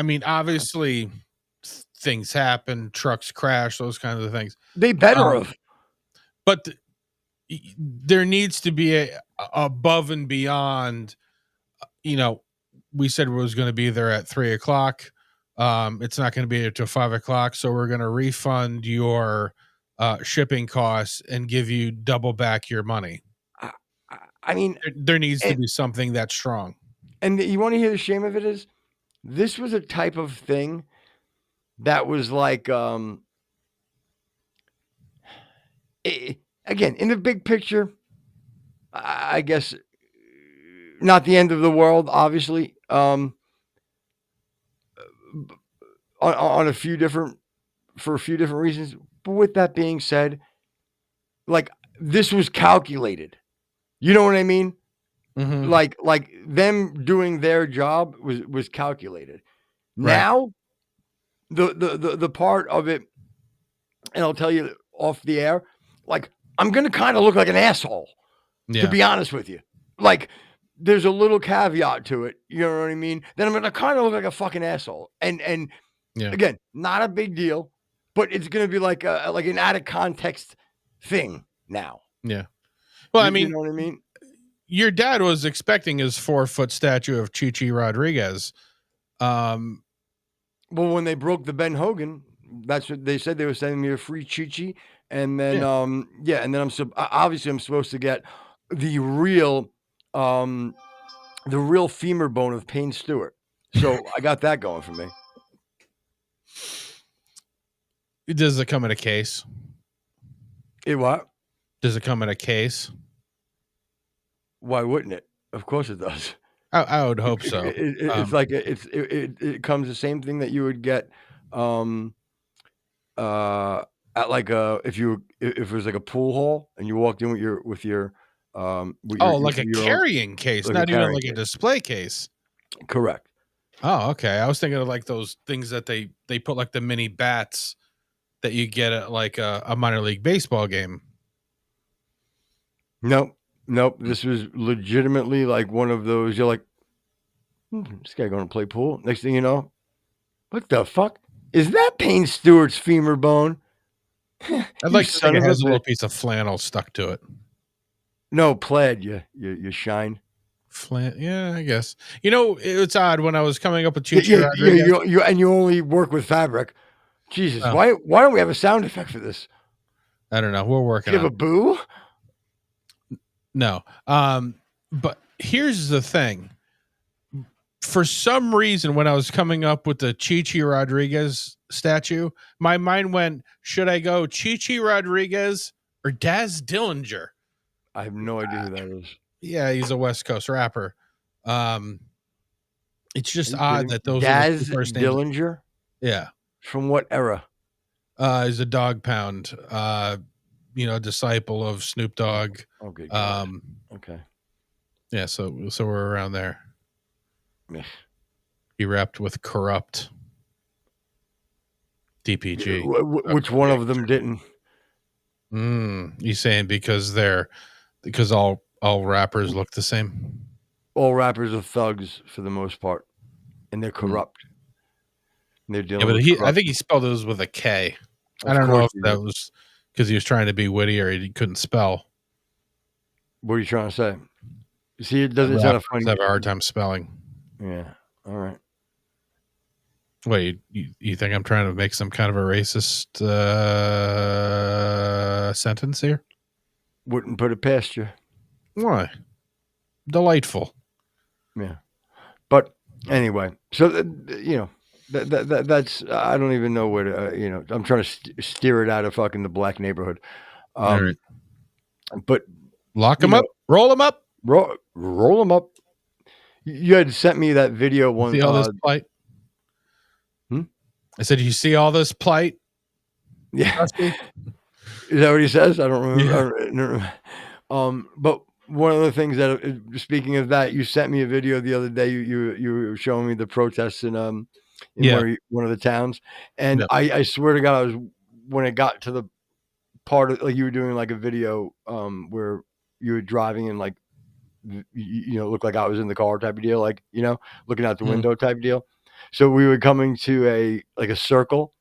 mean, obviously things happen, trucks crash, those kinds of things. They better Um, have. but there needs to be a above and beyond. We said we was going to be there at 3:00. It's not going to be there till 5:00, so we're going to refund your shipping costs and give you double back your money. I, I mean, There needs to and, be something that's strong. and you want to hear the shame of it is, this was a type of thing that was like, again, in the big picture, I guess not the end of the world, obviously. On a few different for a few different reasons. But with that being said, like this was calculated. You know what I mean? Mhm. Like them doing their job was calculated. Right. Now the part of it, and I'll tell you off the air, like I'm gonna kind of look like an asshole, to Yeah. be honest with you. Like there's a little caveat to it. You know what I mean? Then I'm gonna kind of look like a fucking asshole. And Yeah. again, not a big deal, but it's gonna be like an out of context thing now. Yeah. Well, I You mean, know what I mean? your dad was expecting his 4-foot statue of Chichi Rodriguez. Um, Well, when they broke the Ben Hogan, that's what they said. They were sending me a free Chi-Chi, and then Yeah. and then obviously I'm supposed to get the real femur bone of Payne Stewart. So I got that going for me. Does it come in a case? It what? Does it come in a case? Why wouldn't it? Of course it does. I would hope It, so. it, it- it's Um, like it comes the same thing that you would get um at like a if it was like a pool hall and you walked in with oh, like a your own carrying case, like a not even carrying like a case. display case. Correct. Oh, okay. I was thinking of like those things that they put like the mini bats that you get at like a minor league baseball game. Nope. Nope. This was legitimately like one of those. You're like, this guy going to play pool. Next thing you know, what the fuck is that? Payne Stewart's femur bone. I'd You like to think son it of a has a little bitch. piece of flannel stuck to it. No plaid. You shine. Yeah, I guess. You know, it's odd when I was coming up with Yeah, Chichi Rodriguez. you only work with fabric. Jesus, Oh, why don't we have a sound effect for this? I don't know. We're Do working you have on a boo? no. But here's the thing. For some reason, when I was coming up with the Chichi Rodriguez statue, my mind went, should I go Chichi Rodriguez or Daz Dillinger? I have no idea who that is. Yeah, he's a West Coast rapper. Um, it's Are just you odd kidding me? that those are the two Daz first names. Dillinger? Yeah. From what era? He's a Dog Pound, disciple of Snoop Dogg. Oh, good God. Um, Okay. yeah, so we're around there. Meh. He rapped with Corrupt, DPG. Which one of them didn't? You saying because all rappers look the same? All rappers are thugs for the most part, and they're corrupt. And they're Yeah, dealing but with I corrupt. think he spelled those with a K. I Of don't know course if he that did. was because he was trying to be witty or he couldn't spell. What are you trying to say? See, it doesn't sound Rappers funny. have a hard time spelling. Yeah. All right. Wait, you think I'm trying to make some kind of a racist sentence here? Wouldn't put it past you. Why? Delightful. Yeah. But anyway, so that's I don't even know where to I'm trying to steer it out of fucking the black neighborhood. All right. But Lock you them know, up, roll them up. roll them up. You had sent me that video one. See all this plight? I said, you see all this plight? Yeah. Rusty? Is that what he says? I don't remember. Yeah. I don't remember. But one of the things that, speaking of that, you sent me a video the other day. You were showing me the protests in Yeah. one of the towns, and Yeah. I swear to God, I was when it got to the part of like you were doing like a video where you were driving and like looked like I was in the car type of deal, like looking out the window type of deal. So we were coming to a circle,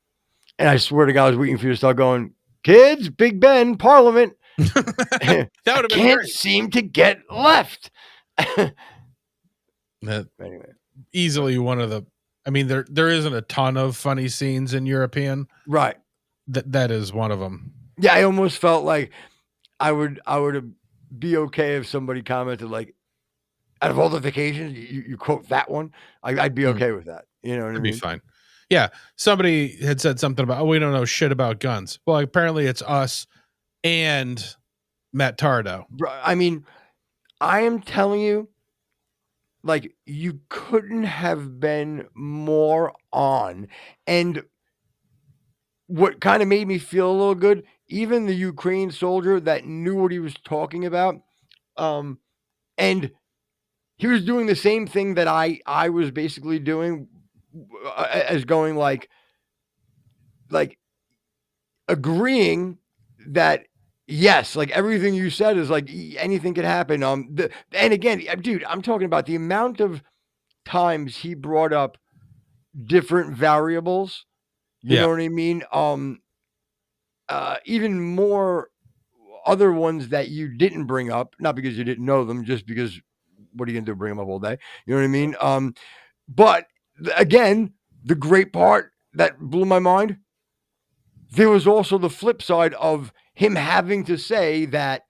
and I swear to God, I was waiting for you to start going, kids, Big Ben, Parliament. That would have been Can't great. seem to get left. Anyway, easily one of the. I mean, there isn't a ton of funny scenes in European. Right. That is one of them. Yeah, I almost felt like I would be okay if somebody commented like, out of all the vacations, you quote that one. I'd be okay with that. You know what I It'd mean? be fine. Yeah, somebody had said something about, we don't know shit about guns. Well, apparently it's us and Matt Tardo. I mean, I am telling you, like, you couldn't have been more on. And what kind of made me feel a little good, even the Ukraine soldier that knew what he was talking about, and he was doing the same thing that I was basically doing, as going like agreeing that yes, like everything you said is like anything could happen. And again, dude, I'm talking about the amount of times he brought up different variables. You know what I mean? Even more other ones that you didn't bring up, not because you didn't know them, just because what are you gonna do? Bring them up all day? You know what I mean? But again, the great part that blew my mind, there was also the flip side of him having to say that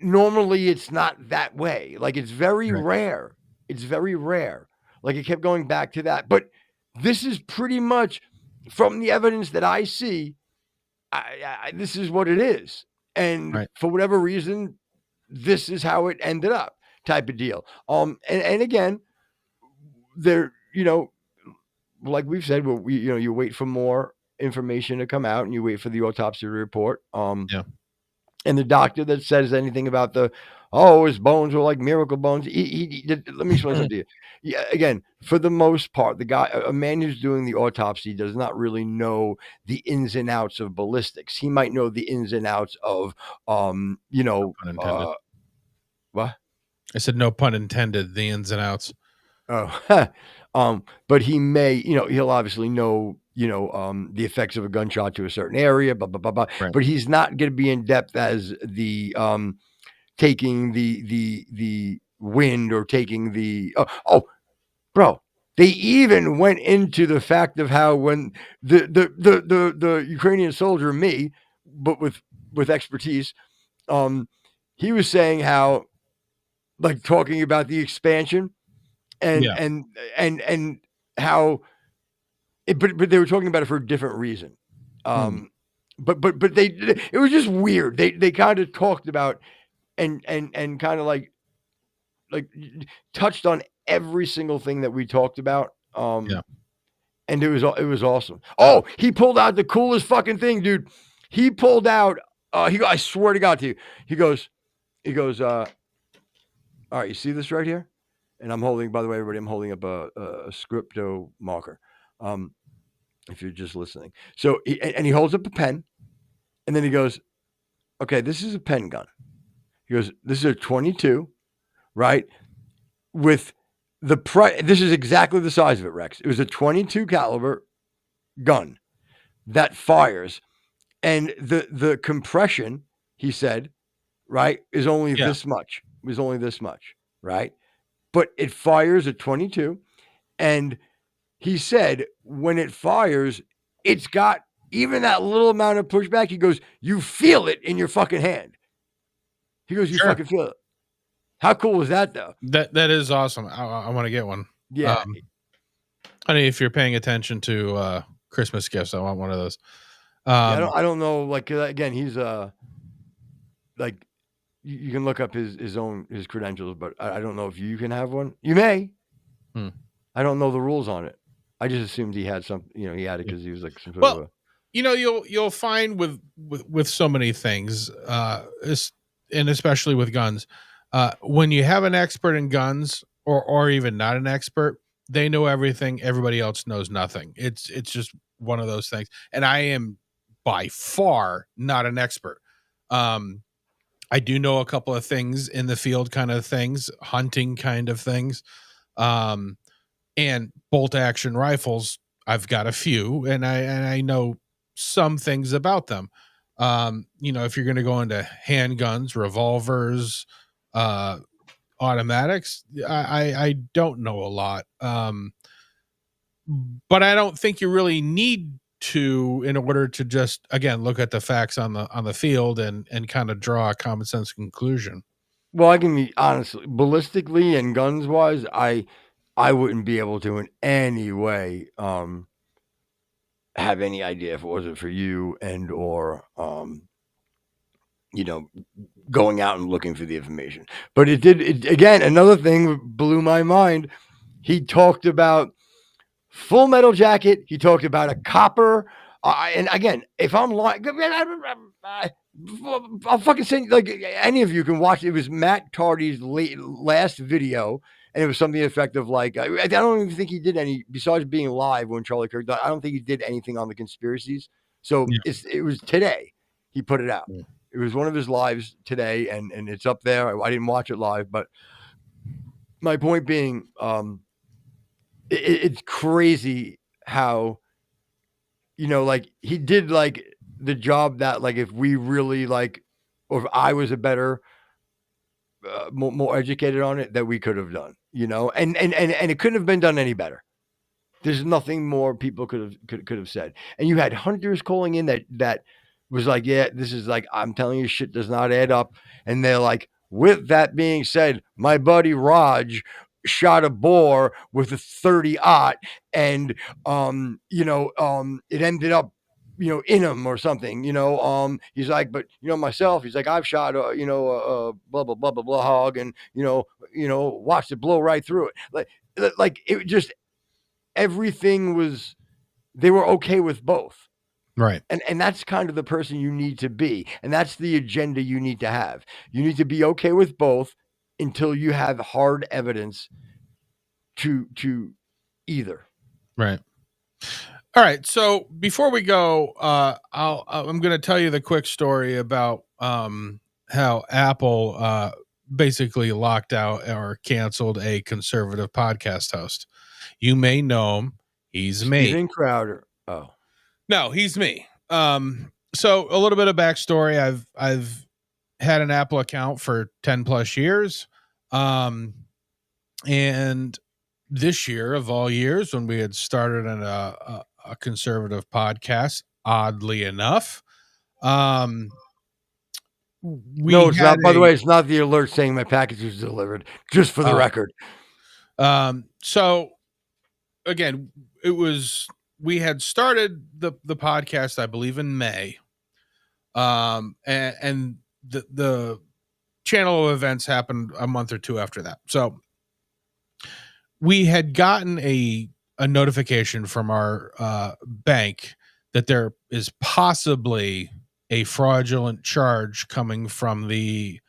normally it's not that way. Like it's very rare. It's very rare. Like it kept going back to that. But this is pretty much from the evidence that I see, this is what it is. And for whatever reason, this is how it ended up. type of deal. And again, there, like we've said, you wait for more information to come out and you wait for the autopsy report. Yeah. And the doctor that says anything about his bones were like miracle bones. Let me explain something to you. Yeah, again, for the most part, a man who's doing the autopsy does not really know the ins and outs of ballistics. He might know the ins and outs of, Pun intended. what? I said no pun intended. The ins and outs. Oh, but he may, he'll obviously know, the effects of a gunshot to a certain area, blah, blah, blah, blah. Right. But he's not going to be in depth as the, taking the wind or taking bro, they even went into the fact of how when the Ukrainian soldier, me, but with expertise, he was saying how, like, talking about the expansion and Yeah. and how but they were talking about it for a different reason. But it was just weird. They kind of talked about and kind of like touched on every single thing that we talked about. Yeah. And it was awesome. Oh, he pulled out the coolest fucking thing, dude. He pulled out I swear to God to you. He goes, all right, you see this right here? And I'm holding, by the way, everybody, I'm holding up a Scripto marker. If you're just listening. So he holds up a pen, and then he goes, okay, this is a pen gun. He goes, this is a 22, right? With this is exactly the size of it, Rex. It was a 22 caliber gun that fires, and the compression, he said, right, is only this much. It was only this much, right? But it fires at 22, and he said when it fires, it's got even that little amount of pushback. He goes, you feel it in your fucking hand. He goes, you fucking feel it. How cool was that, though? That is awesome. I want to get one. Yeah. Honey, if you're paying attention to Christmas gifts, I want one of those. I don't know. Like, again, he's like, you can look up his credentials, but I don't know if you can have one. You may. I don't know the rules on it. I just assumed he had some. He had it because he was like some sort of you'll find with so many things, and especially with guns, when you have an expert in guns or even not an expert, they know everything. Everybody else knows nothing. It's just one of those things. And I am by far not an expert. I do know a couple of things in the field, kind of things, hunting kind of things, and bolt action rifles. I've got a few, and I know some things about them. If you're going to go into handguns, revolvers, automatics, I don't know a lot. But I don't think you really need to in order to just, again, look at the facts on the field and kind of draw a common sense conclusion. Well, I can be honestly, ballistically and guns wise, I wouldn't be able to in any way have any idea if it wasn't for you and or going out and looking for the information. But again, another thing blew my mind. He talked about Full Metal Jacket. He talked about a copper. And again, if I'm lying, I'll fucking send, like, any of you can watch. It was Matt Tardy's last video, and it was something effective like, I don't even think he did any, besides being live when Charlie Kirk died, I don't think he did anything on the conspiracies. So it was today he put it out. Yeah. It was one of his lives today, and it's up there. I didn't watch it live, but my point being, it's crazy how, like, he did like the job that, like, if we really like, or if I was a better, more educated on it, that we could have done, and it couldn't have been done any better. There's nothing more people could have said. And you had hunters calling in that was like, yeah, this is like, I'm telling you, shit does not add up. And they're like, with that being said, my buddy Raj shot a boar with a 30-aught, and it ended up, in him or something, he's like, but myself, he's like, I've shot blah blah blah blah blah hog, and watched it blow right through it. Like it just, everything was, they were okay with both. Right. And that's kind of the person you need to be, and that's the agenda you need to have. You need to be okay with both until you have hard evidence to either. Right. All right. So before we go, I'm going to tell you the quick story about how Apple basically locked out or canceled a conservative podcast host. You may know him. He's me. Steven Crowder. Oh. No, he's me. So a little bit of backstory. I've had an Apple account for 10 plus years. And this year of all years, when we had started a conservative podcast, oddly enough, No, it's not. By the way, it's not the alert saying my package was delivered, just for the record. So again, we had started the podcast, I believe, in May. And the channel of events happened a month or two after that. So we had gotten a notification from our bank that there is possibly a fraudulent charge coming from the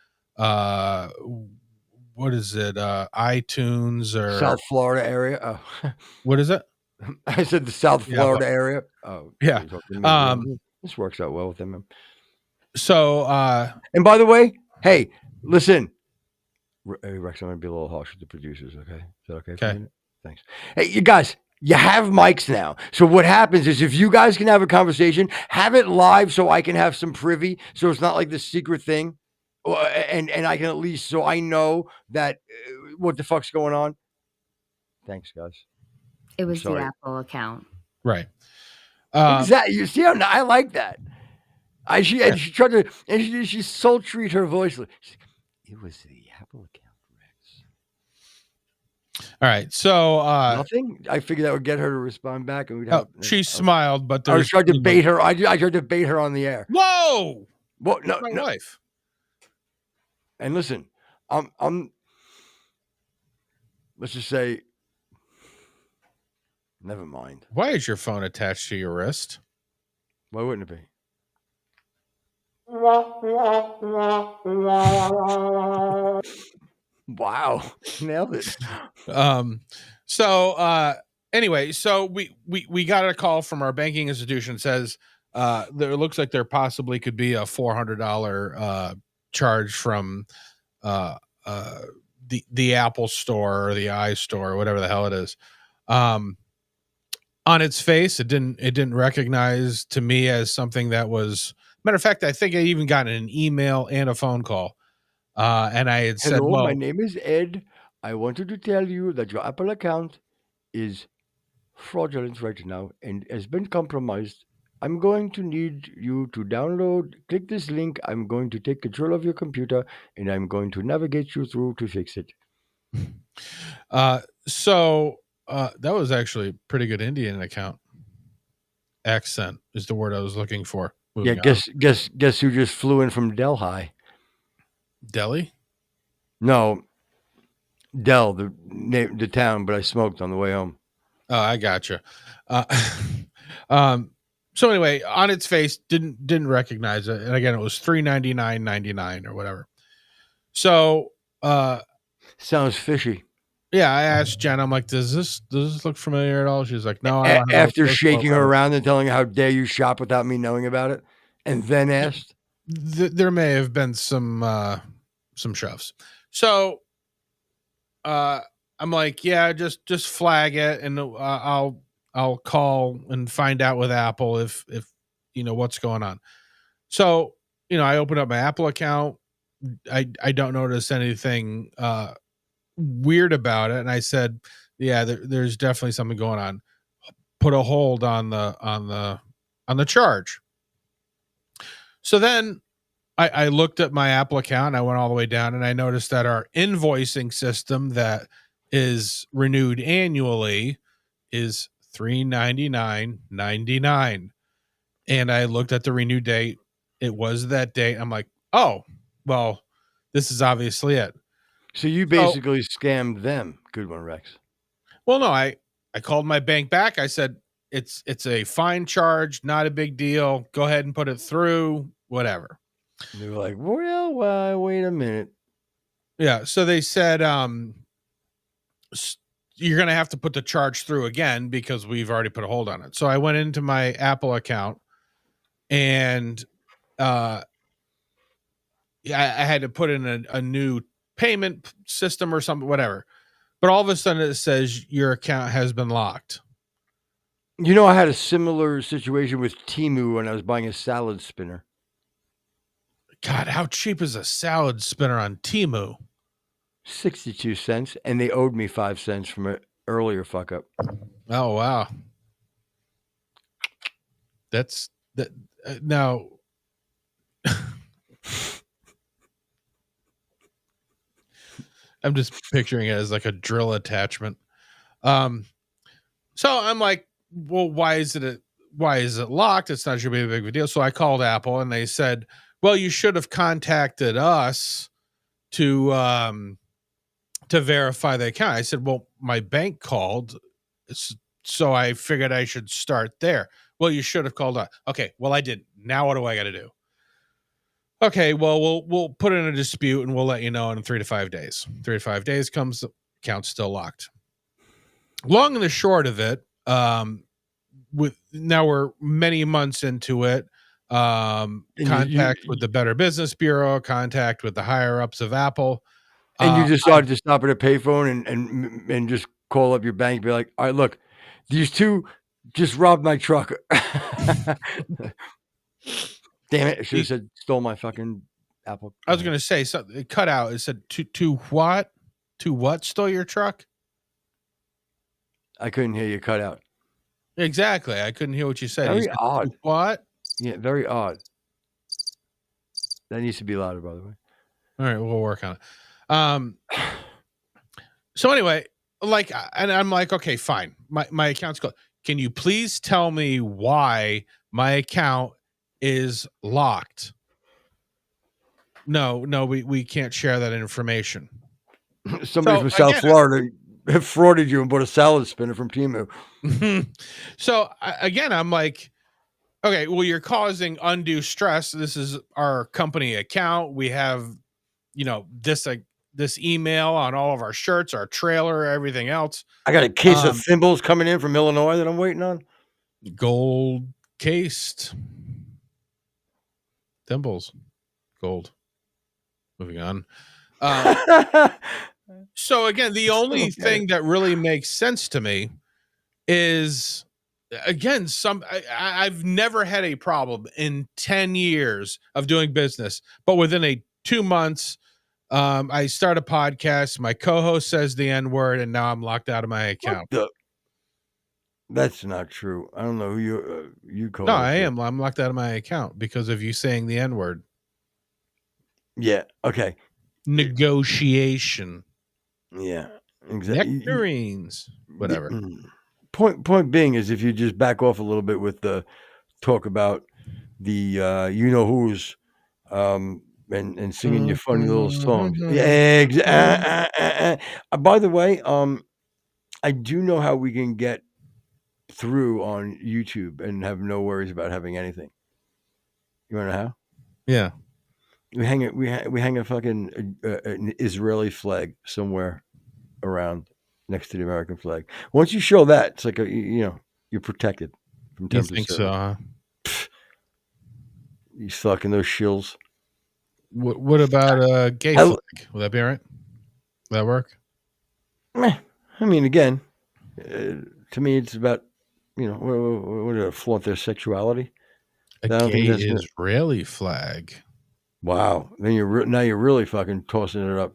what is it, iTunes or South Florida area. Oh. What is it? I said the South Florida area. Oh, yeah. This works out well with him. So, and by the way, hey, listen, hey, Rex, I'm gonna be a little harsh with the producers. Okay, is that okay? Okay. Thanks. Hey, you guys, you have mics now. So what happens is, if you guys can have a conversation, have it live so I can have some privy, so it's not like this secret thing, and I can at least, so I know that what the fuck's going on. Thanks, guys. It was the Apple account, right? Exactly. You see how I like that. She tried to, and she sultry her voice. It was the Apple account, Rex. All right, so nothing. I figured that would get her to respond back, and we'd have. She smiled, but I tried to bait her. I tried to bait her on the air. Whoa! Well, no, my wife. And listen, I'm. Let's just say. Never mind. Why is your phone attached to your wrist? Why wouldn't it be? Wow, nailed it. So anyway, so we got a call from our banking institution, says there looks like there possibly could be a $400 charge from the Apple store or the iStore or whatever the hell it is. On its face, it didn't recognize to me as something that was. Matter of fact, I think I even got an email and a phone call. And I had said, "Hello, my name is Ed. I wanted to tell you that your Apple account is fraudulent right now and has been compromised. I'm going to need you to click this link. I'm going to take control of your computer, and I'm going to navigate you through to fix it." So that was actually a pretty good Indian account. Accent is the word I was looking for. Yeah, guess who just flew in from Delhi? Delhi? No, Dell, the town, but I smoked on the way home. Oh, I gotcha. So anyway, on its face, didn't recognize it, and again, it was $399.99 or whatever. So sounds fishy. Yeah, I asked Jen. I'm like, does this look familiar at all? She's like, no. After shaking her around and telling her, how dare you shop without me knowing about it, and then asked, there may have been some shoves. So I'm like, yeah, just flag it, and I'll call and find out with Apple if what's going on. So I opened up my Apple account. I don't notice anything weird about it, and I said, yeah, there's definitely something going on. Put a hold on the charge. So then I looked at my Apple account, I went all the way down, and I noticed that our invoicing system that is renewed annually is $399.99. And I looked at the renew date. It was that date. I'm like, oh, well, this is obviously it. So you basically scammed them. Good one, Rex. Well, no, I called my bank back. I said, it's a fine charge, not a big deal. Go ahead and put it through, whatever. They were like, well, wait a minute. Yeah. So they said, you're going to have to put the charge through again because we've already put a hold on it. So I went into my Apple account and I had to put in a new payment system or something, whatever. But all of a sudden it says your account has been locked. You know, I had a similar situation with Temu when I was buying a salad spinner. God, how cheap is a salad spinner on Temu? 62 cents, and they owed me 5 cents from an earlier fuck up. Oh, wow. That's that. Now, I'm just picturing it as like a drill attachment. So I'm like, well, why is it locked? It's not should be a big deal. So I called Apple and they said, well, you should have contacted us to verify the account. I said, well, my bank called, so I figured I should start there. Well, you should have called us. Okay, well, I didn't. Now what do I got to do? Okay, well, we'll put in a dispute and we'll let you know in 3 to 5 days. 3 to 5 days comes, account's still locked. Long and the short of it, with now we're many months into it. Contact with the Better Business Bureau, contact with the higher ups of Apple. And you decided to stop at a payphone and just call up your bank and be like, all right, look, these two just robbed my truck. Damn it. I should have said stole my fucking Apple. I was going to say something. It cut out. It said to what? To what stole your truck? I couldn't hear you cut out. Exactly. I couldn't hear what you said. Very said, odd. What? Yeah, very odd. That needs to be louder, by the way. All right, we'll work on it. So anyway, like, and I'm like, okay, fine. My account's closed. Can you please tell me why my account is locked? No, we can't share that information. Somebody from South Florida frauded you and bought a salad spinner from Temu. So again, I'm like, okay, well, you're causing undue stress. This is our company account. We have, this email on all of our shirts, our trailer, everything else. I got a case of thimbles coming in from Illinois that I'm waiting on. Gold cased thimbles, gold. Moving on. So again, the only thing that really makes sense to me is, again, I've never had a problem in 10 years of doing business, but within 2 months, I start a podcast. My co-host says the N-word, and now I'm locked out of my account. That's not true. I don't know who you call. No, I am. I'm locked out of my account because of you saying the N-word. Yeah. Okay. Negotiation. Yeah. Exactly. Nectarines. Whatever. Point being is, if you just back off a little bit with the talk about the who's and singing your funny little songs. Yeah. By the way, I do know how we can get through on YouTube and have no worries about having anything. You want to know how? Yeah. We hang it. We hang a fucking an Israeli flag somewhere around next to the American flag. Once you show that, it's like you're protected from 10%. You think so? Huh? You fucking those shills. What about a gay flag? Will that be all right? Will that work? I mean, again, to me, it's about what do they flaunt their sexuality? A gay Israeli flag. Wow. Then you're really fucking tossing it up.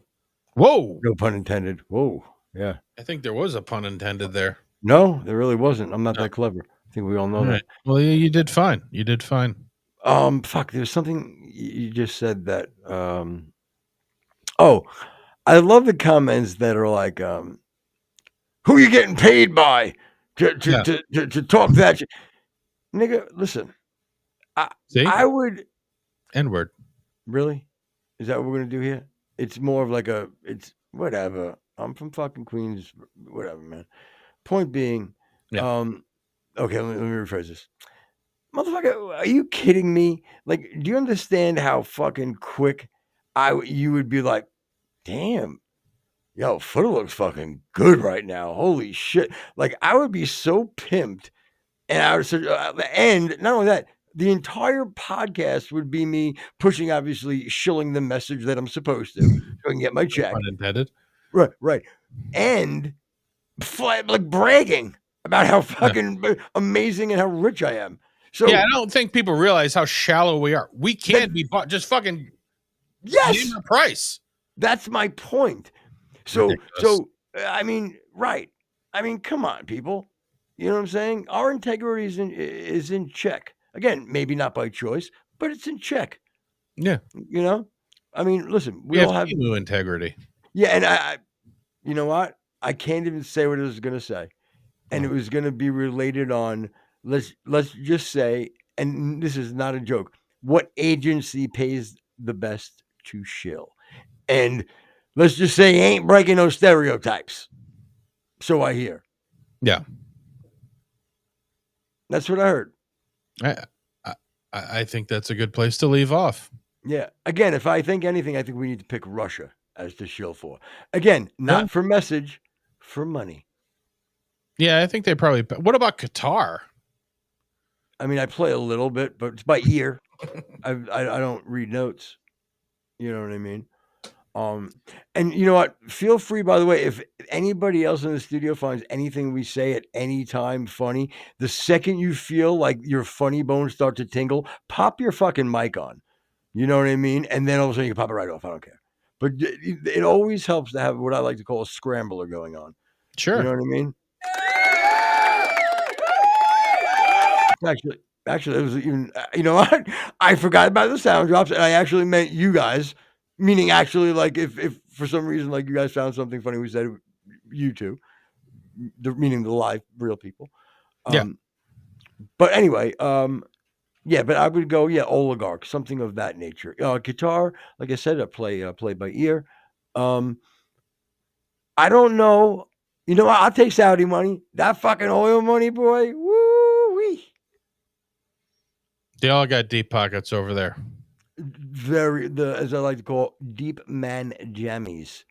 Whoa. No pun intended. Whoa. Yeah. I think there was a pun intended there. No, there really wasn't. I'm not that clever. I think we all know that. Well, you did fine. You did fine. Fuck, there's something you just said that I love the comments that are like, who you getting paid by to talk that shit? Nigga, listen. See? I would N-word. really. Is that what we're gonna do here? It's more of like it's whatever. I'm from fucking Queens, whatever, man. Point being, Yeah. okay, let me rephrase this. Motherfucker, are you kidding me? Like, do you understand how fucking quick you would be like, damn, yo, Footer looks fucking good right now. Holy shit. Like, I would be so pimped. And I would say, and not only that, the entire podcast would be me pushing, obviously, shilling the message that I'm supposed to, so I can get my check. Unintended. Right. And like bragging about how fucking amazing and how rich I am. So yeah, I don't think people realize how shallow we are. We can't be just fucking name our price. That's my point. So Ridiculous. I mean, right. I mean, come on, people. You know what I'm saying? Our integrity is in check. Again, maybe not by choice, but it's in check. Yeah. You know? I mean, listen, We all have new integrity. Yeah, and I you know what? I can't even say what I was gonna say. And it was gonna be related on let's just say, and this is not a joke, what agency pays the best to shill? And let's just say ain't breaking no stereotypes. So I hear. Yeah. That's what I heard. I think that's a good place to leave off. Yeah. Again, if I think anything, I think we need to pick Russia as the shill for. Again, not for message, for money. Yeah, I think they probably. What about Qatar? I mean, I play a little bit, but it's by ear. I don't read notes. You know what I mean? And you know what? Feel free, by the way, if anybody else in the studio finds anything we say at any time funny, the second you feel like your funny bones start to tingle, pop your fucking mic on. You know what I mean? And then all of a sudden you can pop it right off. I don't care. But it always helps to have what I like to call a scrambler going on. Sure. You know what I mean? Actually, it was even, you know what? I forgot about the sound drops, and I actually meant you guys, meaning actually, like, if for some reason, like, you guys found something funny, we said you two, meaning the live, real people. Yeah. But anyway, yeah, but I would go, oligarch, something of that nature. Guitar, like I said, I play by ear. I don't know. You know what? I'll take Saudi money. That fucking oil money, boy. Woo-wee. They all got deep pockets over there. As I like to call, deep man jammies.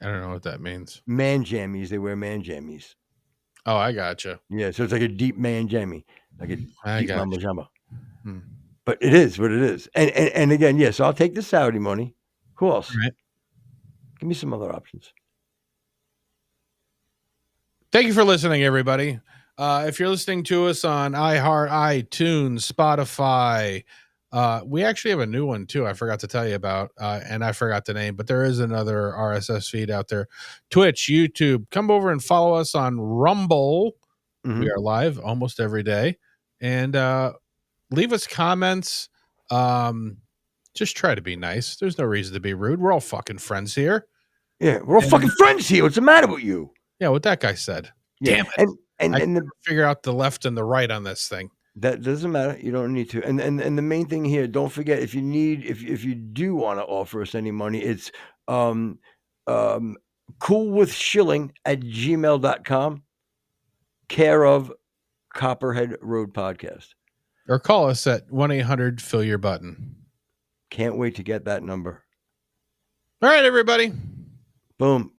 I don't know what that means. Man jammies. They wear man jammies. Oh, I gotcha. Yeah, so it's like a deep man jammy, like a deep mamba jamba. Hmm. But it is what it is. And again, yes, I'll take the Saudi money. Who else? Right. Give me some other options. Thank you for listening, everybody. If you're listening to us on iHeart, iTunes, Spotify, we actually have a new one too. I forgot to tell you about, and I forgot the name, but there is another RSS feed out there. Twitch, YouTube. Come over and follow us on Rumble. Mm-hmm. We are live almost every day, and leave us comments. Just try to be nice. There's no reason to be rude. We're all fucking friends here. Yeah, we're all fucking friends here. What's the matter with you? Yeah, what that guy said. Yeah. Damn it. And figure out the left and the right on this thing. That doesn't matter. You don't need to. And the main thing here, don't forget, if you do want to offer us any money, it's coolwithshilling@gmail.com, care of Copperhead Road Podcast. Or call us at 1-800-fill-your-button. Can't wait to get that number. All right, everybody. Boom.